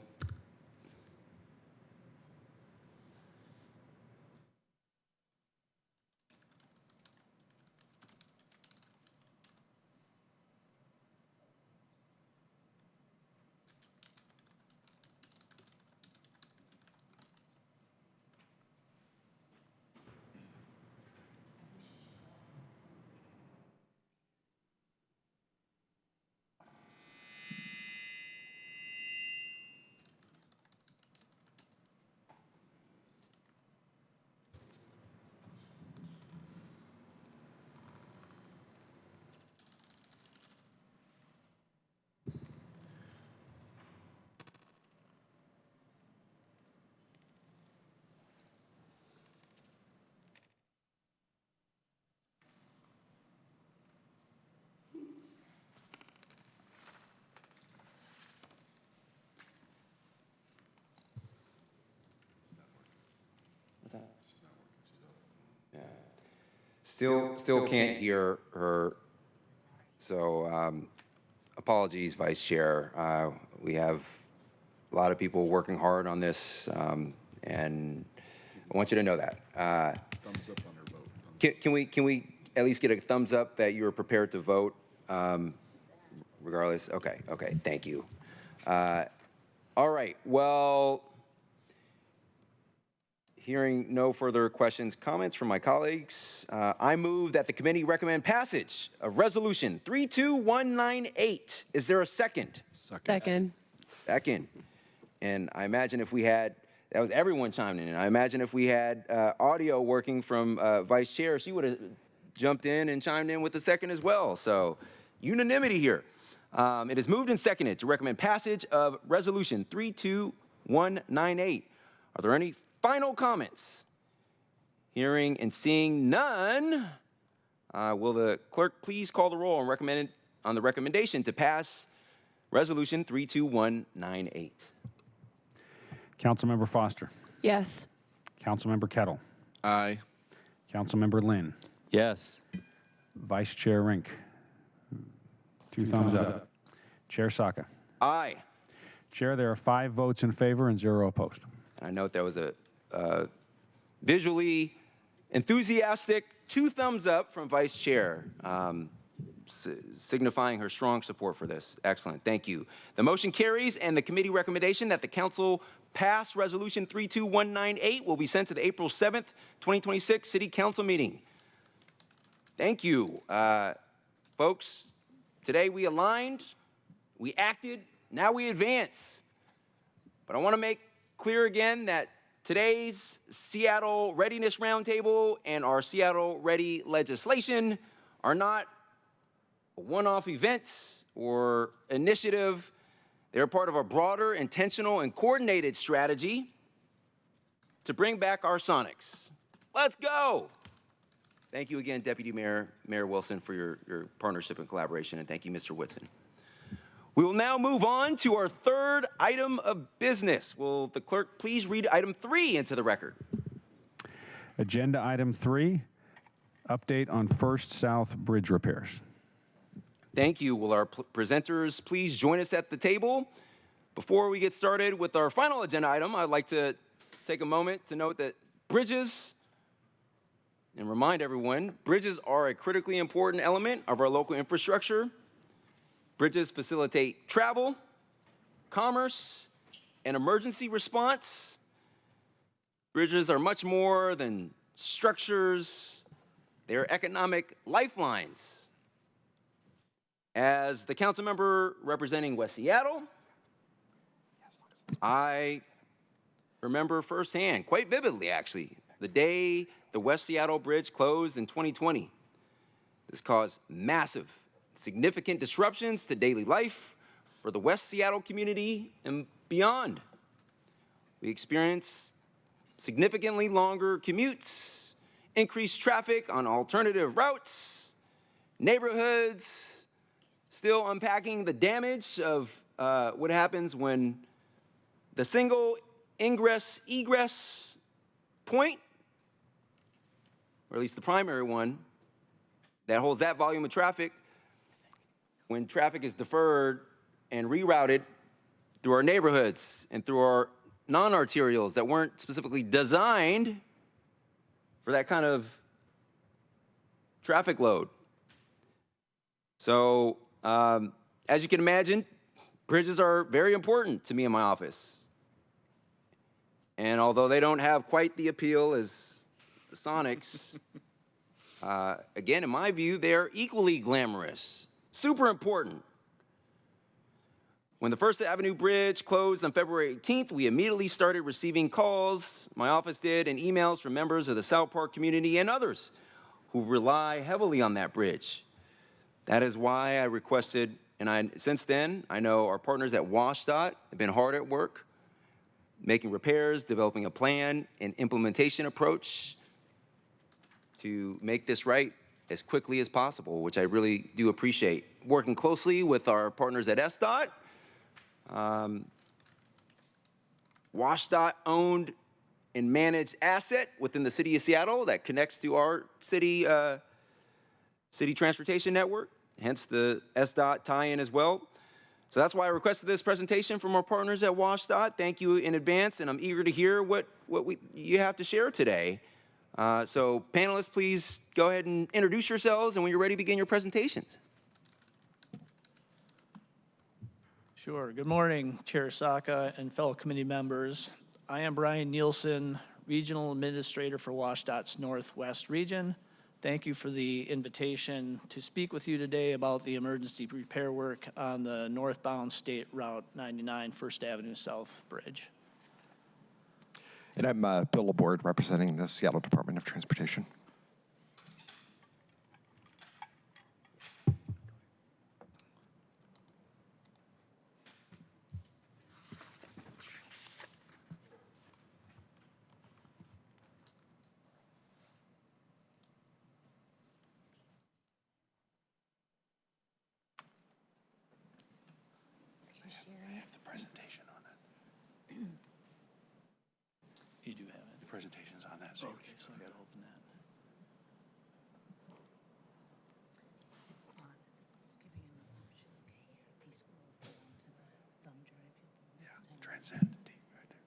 Still can't hear her. So apologies, Vice Chair. We have a lot of people working hard on this, and I want you to know that. Thumbs up on her vote. Can we at least get a thumbs up that you're prepared to vote, regardless? Okay, thank you. All right, well, hearing no further questions, comments from my colleagues, I move that the committee recommend passage of Resolution 32198. Is there a second? Second. Second. And I imagine if we had, that was everyone chiming in. I imagine if we had audio working from Vice Chair, she would have jumped in and chimed in with a second as well. So unanimity here. It is moved and seconded to recommend passage of Resolution 32198. Are there any final comments? Hearing and seeing none, will the clerk please call the roll on the recommendation to pass Resolution 32198? Councilmember Foster. Yes. Councilmember Kettle. Aye. Councilmember Lynn. Yes. Vice Chair Rink. Two thumbs up. Chair Saka. Aye. Chair, there are 5 votes in favor and 0 opposed. I note that was a visually enthusiastic 2 thumbs up from Vice Chair, signifying her strong support for this. Excellent, thank you. The motion carries, and the committee recommendation that the council pass Resolution 32198 will be sent to the April 7th, 2026 City Council meeting. Thank you. Folks, today we aligned, we acted, now we advance. But I want to make clear again that today's Seattle Readiness Roundtable and our Seattle Ready legislation are not a one-off event or initiative. They're part of a broader, intentional, and coordinated strategy to bring back our Sonics. Let's go! Thank you again, Deputy Mayor Wilson, for your partnership and collaboration, and thank you, Mr. Whitson. We will now move on to our third item of business. Will the clerk please read item 3 into the record? Agenda item 3, update on First South Bridge repairs. Thank you. Will our presenters please join us at the table? Before we get started with our final agenda item, I'd like to take a moment to note that bridges, and remind everyone, bridges are a critically important element of our local infrastructure. Bridges facilitate travel, commerce, and emergency response. Bridges are much more than structures. They are economic lifelines. As the council member representing West Seattle, I remember firsthand, quite vividly actually, the day the West Seattle Bridge closed in 2020. This caused massive, significant disruptions to daily life for the West Seattle community and beyond. We experienced significantly longer commutes, increased traffic on alternative routes, neighborhoods still unpacking the damage of what happens when the single ingress-egress point, or at least the primary one, that holds that volume of traffic, when traffic is deferred and rerouted through our neighborhoods and through our non-arterials that weren't specifically designed for that kind of traffic load. So, as you can imagine, bridges are very important to me in my office. And although they don't have quite the appeal as the Sonics, again, in my view, they're equally glamorous, super important. When the First Avenue Bridge closed on February 18th, we immediately started receiving calls, my office did, and emails from members of the South Park community and others who rely heavily on that bridge. That is why I requested, and since then, I know our partners at WashDOT have been hard at work, making repairs, developing a plan and implementation approach to make this right as quickly as possible, which I really do appreciate. Working closely with our partners at SDOT, WashDOT owned and managed asset within the city of Seattle that connects to our city transportation network, hence the SDOT tie-in as well. So that's why I requested this presentation from our partners at WashDOT. Thank you in advance, and I'm eager to hear what you have to share today. So panelists, please go ahead and introduce yourselves, and when you're ready, begin your presentations. Sure. Good morning, Chair Saka and fellow committee members. I am Brian Nielsen, Regional Administrator for WashDOT's Northwest Region. Thank you for the invitation to speak with you today about the emergency repair work on the northbound State Route 99 First Avenue South Bridge. And I'm Bill Laborde, representing the Seattle Department of Transportation. You do have it. The presentation's on that. So okay, so I got to open that. Yeah, transcend. Right there.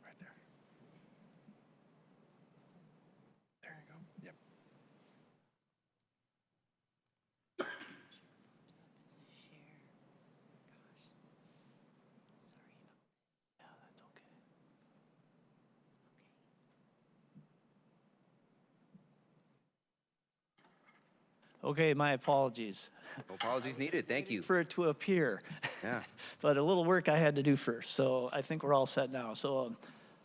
Right there. There you go. Yep. Yeah, that's okay. Okay, my apologies. No apologies needed. Thank you. For it to appear. Yeah. But a little work I had to do first, so I think we're all set now. So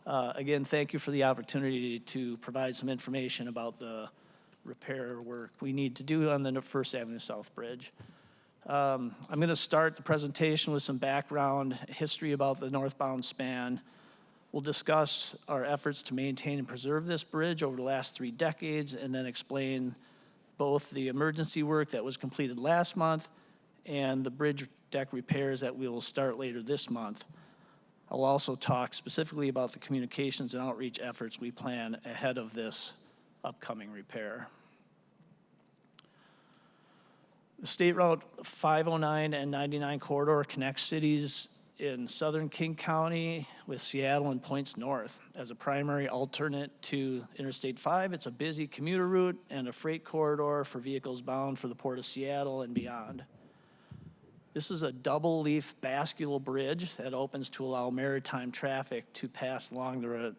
again, thank you for the opportunity to provide some information about the repair work we need to do on the First Avenue South Bridge. I'm going to start the presentation with some background history about the northbound span. We'll discuss our efforts to maintain and preserve this bridge over the last 3 decades, and then explain both the emergency work that was completed last month and the bridge deck repairs that we will start later this month. I'll also talk specifically about the communications and outreach efforts we plan ahead of this upcoming repair. The State Route 509 and 99 corridor connects cities in southern King County with Seattle and points north. As a primary alternate to Interstate 5, it's a busy commuter route and a freight corridor for vehicles bound for the Port of Seattle and beyond. This is a double-leaf bascule bridge that opens to allow maritime traffic to pass along the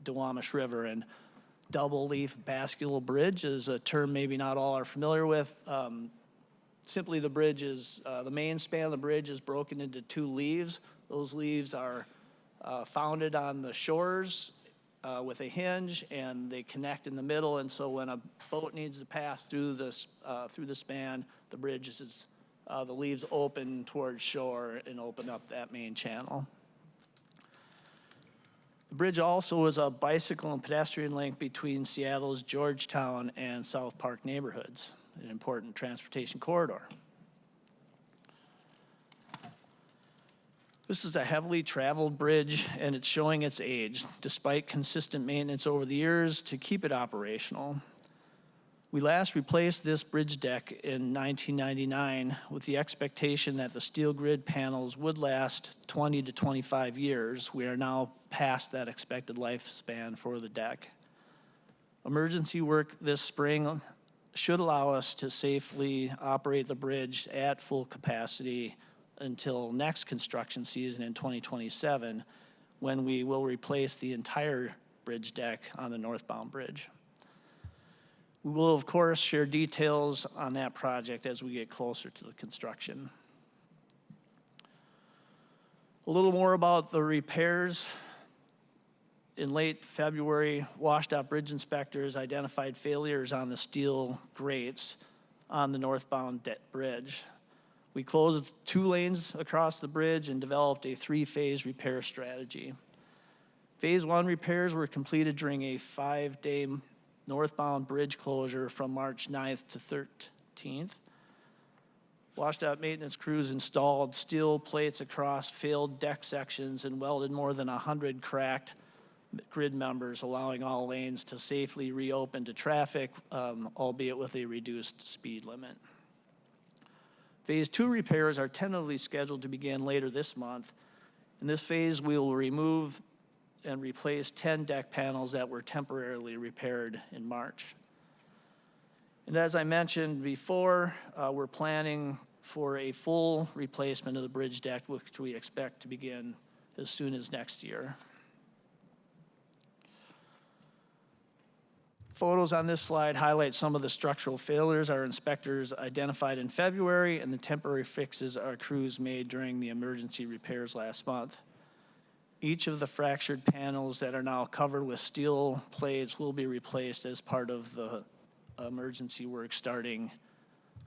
Duwamish River. And double-leaf bascule bridge is a term maybe not all are familiar with. Simply, the bridge is, the main span of the bridge is broken into 2 leaves. Those leaves are founded on the shores with a hinge, and they connect in the middle. And so when a boat needs to pass through the span, the bridge is, the leaves open towards shore and open up that main channel. The bridge also is a bicycle and pedestrian link between Seattle's Georgetown and South Park neighborhoods, an important transportation corridor. This is a heavily traveled bridge, and it's showing its age, despite consistent maintenance over the years to keep it operational. We last replaced this bridge deck in 1999 with the expectation that the steel grid panels would last 20 to 25 years. We are now past that expected lifespan for the deck. Emergency work this spring should allow us to safely operate the bridge at full capacity until next construction season in 2027, when we will replace the entire bridge deck on the northbound bridge. We will, of course, share details on that project as we get closer to the construction. A little more about the repairs. In late February, WashDOT bridge inspectors identified failures on the steel grates on the northbound bridge. We closed 2 lanes across the bridge and developed a 3-phase repair strategy. Phase 1 repairs were completed during a 5-day northbound bridge closure from March 9th to 13th. WashDOT maintenance crews installed steel plates across failed deck sections and welded more than 100 cracked grid members, allowing all lanes to safely reopen to traffic, albeit with a reduced speed limit. Phase 2 repairs are tentatively scheduled to begin later this month. In this phase, we will remove and replace 10 deck panels that were temporarily repaired in March. And as I mentioned before, we're planning for a full replacement of the bridge deck, which we expect to begin as soon as next year. Photos on this slide highlight some of the structural failures our inspectors identified in February and the temporary fixes our crews made during the emergency repairs last month. Each of the fractured panels that are now covered with steel plates will be replaced as part of the emergency work starting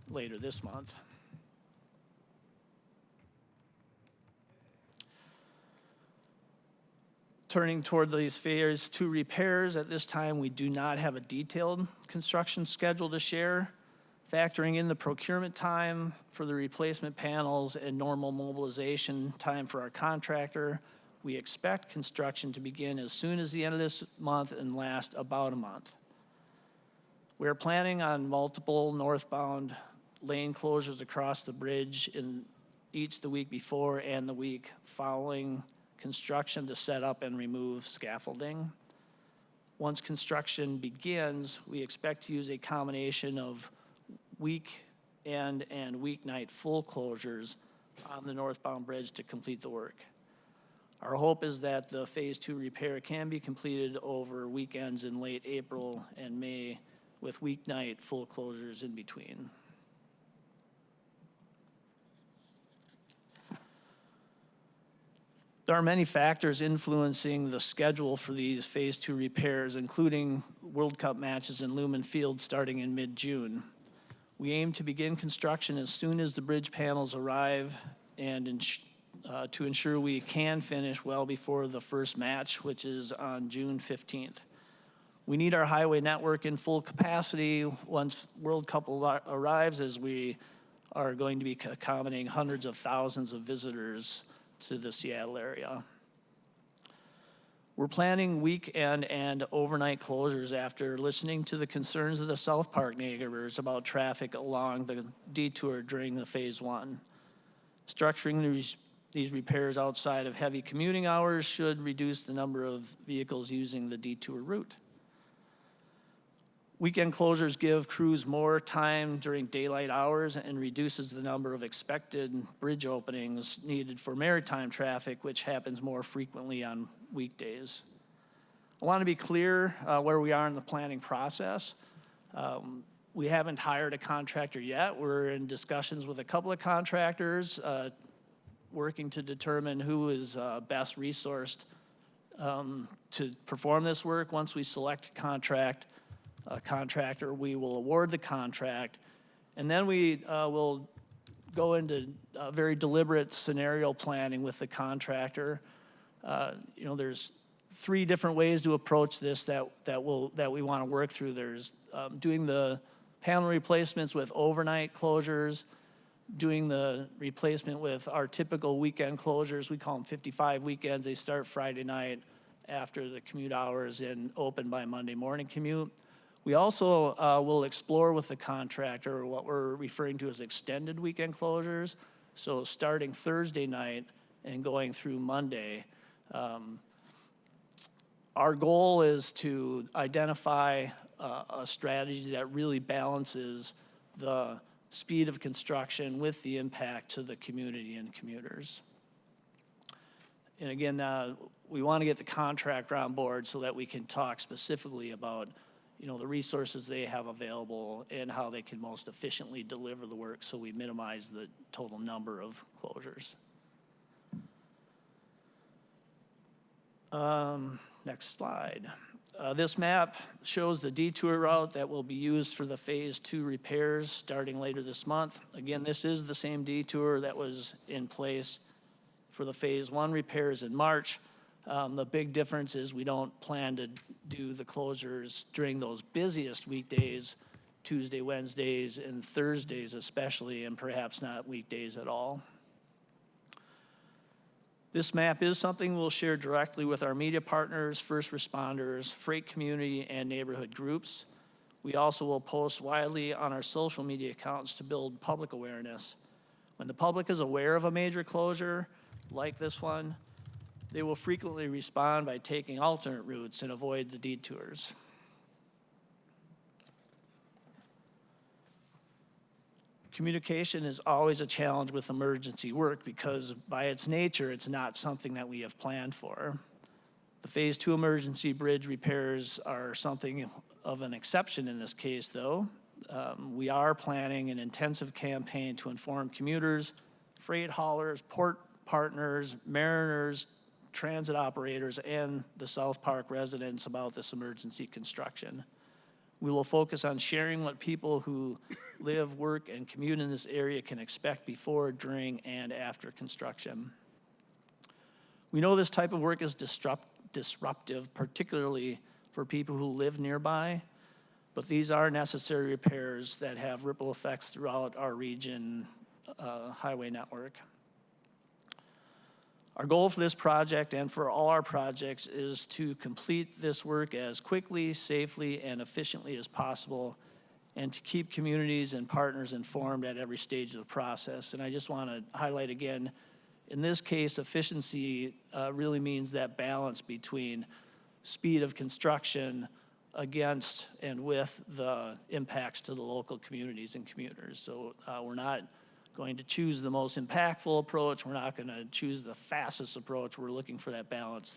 later this month. Turning toward these phase 2 repairs, at this time we do not have a detailed construction schedule to share. Factoring in the procurement time for the replacement panels and normal mobilization time for our contractor, we expect construction to begin as soon as the end of this month and last about a month. We are planning on multiple northbound lane closures across the bridge in each the week before and the week following construction to set up and remove scaffolding. Once construction begins, we expect to use a combination of weekend and weeknight full closures on the northbound bridge to complete the work. Our hope is that the phase 2 repair can be completed over weekends in late April and May with weeknight full closures in between. There are many factors influencing the schedule for these phase 2 repairs, including World Cup matches in Lumen Field starting in mid-June. We aim to begin construction as soon as the bridge panels arrive and to ensure we can finish well before the first match, which is on June 15th. We need our highway network in full capacity once World Cup arrives, as we are going to be accommodating hundreds of thousands of visitors to the Seattle area. We're planning weekend and overnight closures after listening to the concerns of the South Park neighbors about traffic along the detour during the phase 1. Structuring these repairs outside of heavy commuting hours should reduce the number of vehicles using the detour route. Weekend closures give crews more time during daylight hours and reduces the number of expected bridge openings needed for maritime traffic, which happens more frequently on weekdays. I want to be clear where we are in the planning process. We haven't hired a contractor yet. We're in discussions with a couple of contractors, working to determine who is best resourced to perform this work. Once we select a contractor, we will award the contract, and then we will go into very deliberate scenario planning with the contractor. There's 3 different ways to approach this that we want to work through. There's doing the panel replacements with overnight closures, doing the replacement with our typical weekend closures. We call them 55 weekends. They start Friday night after the commute hours and open by Monday morning commute. We also will explore with the contractor what we're referring to as extended weekend closures. So starting Thursday night and going through Monday. Our goal is to identify a strategy that really balances the speed of construction with the impact to the community and commuters. And again, we want to get the contractor on board so that we can talk specifically about the resources they have available and how they can most efficiently deliver the work so we minimize the total number of closures. Next slide. This map shows the detour route that will be used for the phase 2 repairs starting later this month. Again, this is the same detour that was in place for the phase 1 repairs in March. The big difference is we don't plan to do the closures during those busiest weekdays, Tuesday, Wednesdays, and Thursdays especially, and perhaps not weekdays at all. This map is something we'll share directly with our media partners, first responders, freight community, and neighborhood groups. We also will post widely on our social media accounts to build public awareness. When the public is aware of a major closure, like this one, they will frequently respond by taking alternate routes and avoid the detours. Communication is always a challenge with emergency work because by its nature, it's not something that we have planned for. The Phase 2 emergency bridge repairs are something of an exception in this case, though. We are planning an intensive campaign to inform commuters, freight haulers, port partners, mariners, transit operators, and the South Park residents about this emergency construction. We will focus on sharing what people who live, work, and commute in this area can expect before, during, and after construction. We know this type of work is disruptive, particularly for people who live nearby, but these are necessary repairs that have ripple effects throughout our region highway network. Our goal for this project and for all our projects is to complete this work as quickly, safely, and efficiently as possible, and to keep communities and partners informed at every stage of the process. And I just want to highlight again, in this case, efficiency really means that balance between speed of construction against and with the impacts to the local communities and commuters. So we're not going to choose the most impactful approach. We're not going to choose the fastest approach. We're looking for that balance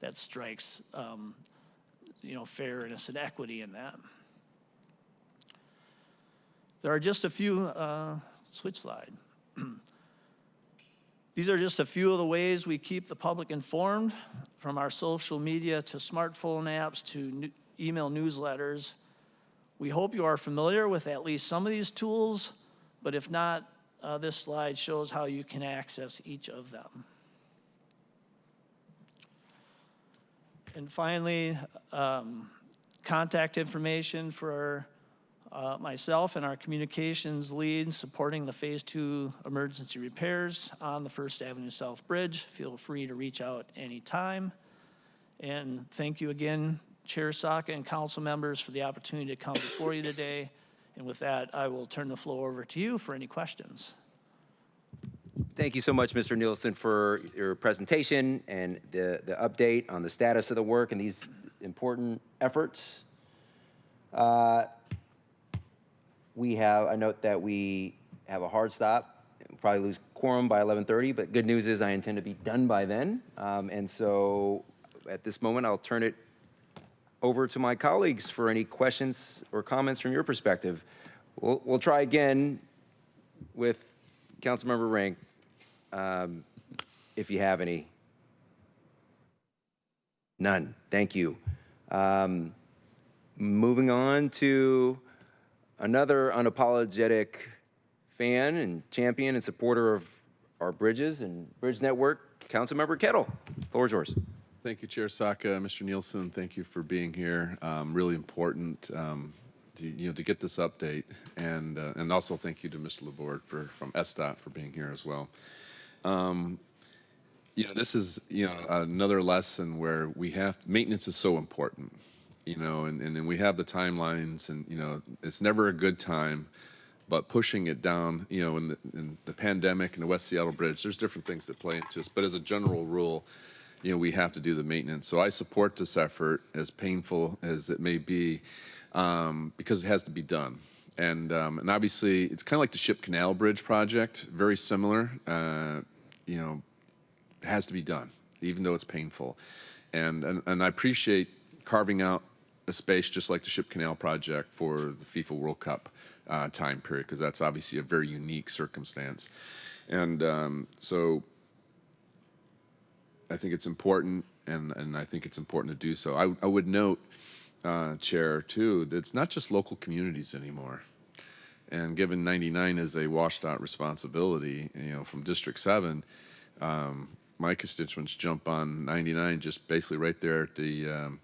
that strikes fairness and equity in that. There are just a few, switch slide. These are just a few of the ways we keep the public informed, from our social media to smartphone apps to email newsletters. We hope you are familiar with at least some of these tools, but if not, this slide shows how you can access each of them. And finally, contact information for myself and our communications lead supporting the Phase 2 emergency repairs on the First Avenue South Bridge. Feel free to reach out anytime. And thank you again, Chair Saka and council members, for the opportunity to come before you today. And with that, I will turn the floor over to you for any questions. Thank you so much, Mr. Nielsen, for your presentation and the update on the status of the work and these important efforts. I note that we have a hard stop. We'll probably lose quorum by 11:30, but good news is I intend to be done by then. And so at this moment, I'll turn it over to my colleagues for any questions or comments from your perspective. We'll try again with Councilmember Rank, if you have any. None. Thank you. Moving on to another unapologetic fan and champion and supporter of our bridges and bridge network, Councilmember Kettle. The floor is yours. Thank you, Chair Saka. Mr. Nielsen, thank you for being here. Really important to get this update, and also thank you to Mr. Laborde from SDOT for being here as well. This is another lesson where maintenance is so important, and we have the timelines, and it's never a good time, but pushing it down, in the pandemic and the West Seattle Bridge, there's different things that play into this, but as a general rule, we have to do the maintenance. So I support this effort, as painful as it may be, because it has to be done. And obviously, it's kind of like the Ship Canal Bridge project, very similar. It has to be done, even though it's painful. And I appreciate carving out a space just like the Ship Canal project for the FIFA World Cup time period, because that's obviously a very unique circumstance. And so I think it's important, and I think it's important to do so. I would note, Chair, too, that it's not just local communities anymore. And given 99 is a washed-out responsibility, from District 7, my constituents jump on 99 just basically right there at the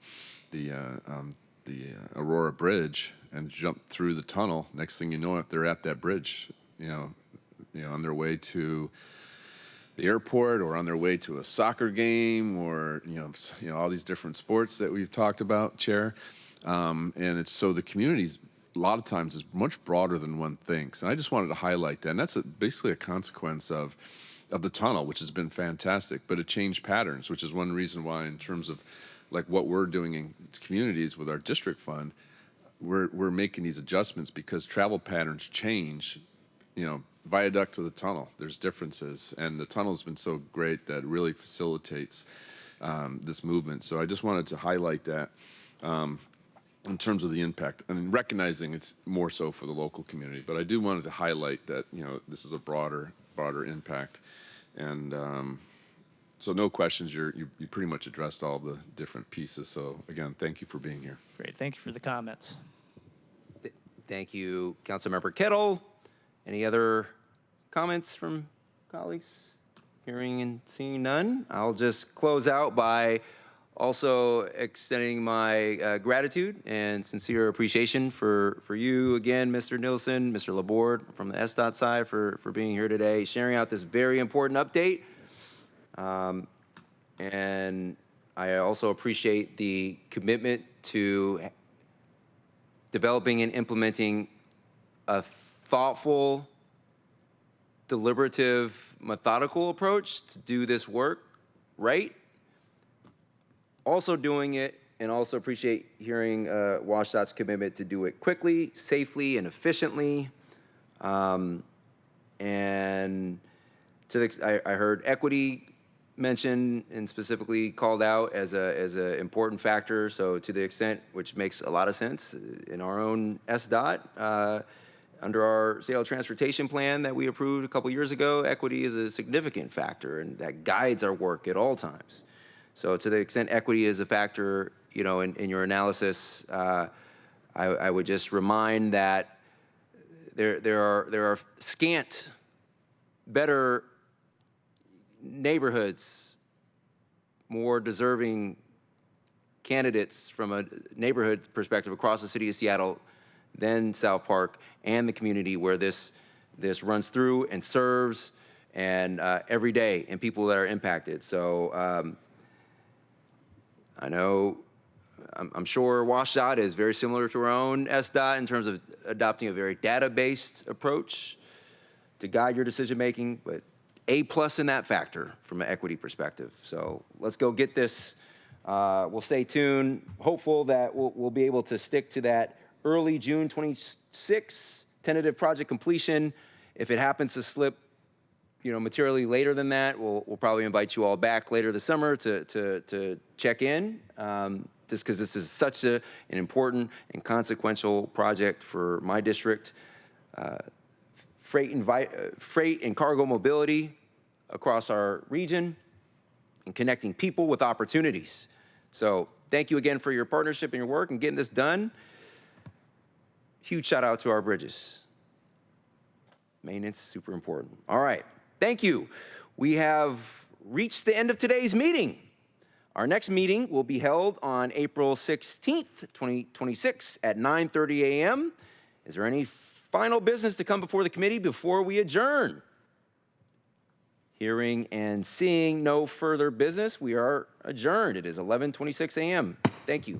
Aurora Bridge and jump through the tunnel. Next thing you know, they're at that bridge, on their way to the airport or on their way to a soccer game or, all these different sports that we've talked about, Chair. And it's so the community's a lot of times is much broader than one thinks. And I just wanted to highlight that. And that's basically a consequence of the tunnel, which has been fantastic, but it changed patterns, which is one reason why in terms of like what we're doing in communities with our district fund, we're making these adjustments because travel patterns change, viaduct to the tunnel, there's differences. And the tunnel's been so great that it really facilitates this movement. So I just wanted to highlight that in terms of the impact. I mean, recognizing it's more so for the local community, but I do wanted to highlight that, this is a broader impact. And so no questions, you pretty much addressed all the different pieces. So again, thank you for being here. Great, thank you for the comments. Thank you, Councilmember Kettle. Any other comments from colleagues? Hearing and seeing none, I'll just close out by also extending my gratitude and sincere appreciation for you again, Mr. Nilsson, Mr. Laborde from the SDOT side for being here today, sharing out this very important update. And I also appreciate the commitment to developing and implementing a thoughtful, deliberative, methodical approach to do this work right. Also doing it, and also appreciate hearing WashDOT's commitment to do it quickly, safely, and efficiently. And I heard equity mentioned and specifically called out as a important factor. So to the extent, which makes a lot of sense in our own SDOT, under our Seattle Transportation Plan that we approved a couple years ago, equity is a significant factor, and that guides our work at all times. So to the extent equity is a factor, in your analysis, I would just remind that there are scant better neighborhoods, more deserving candidates from a neighborhood perspective across the city of Seattle than South Park and the community where this runs through and serves and every day, and people that are impacted. So I know, I'm sure WashDOT is very similar to our own SDOT in terms of adopting a very data-based approach to guide your decision-making, but A+ in that factor from an equity perspective. So let's go get this. We'll stay tuned, hopeful that we'll be able to stick to that early June 26 tentative project completion. If it happens to slip, materially later than that, we'll probably invite you all back later this summer to check in, just because this is such an important and consequential project for my district. Freight and cargo mobility across our region and connecting people with opportunities. So thank you again for your partnership and your work and getting this done. Huge shout out to our bridges. Maintenance, super important. All right, thank you. We have reached the end of today's meeting. Our next meeting will be held on April 16th, 2026 at 9:30 a.m. Is there any final business to come before the committee before we adjourn? Hearing and seeing no further business, we are adjourned. It is 11:26 a.m. Thank you.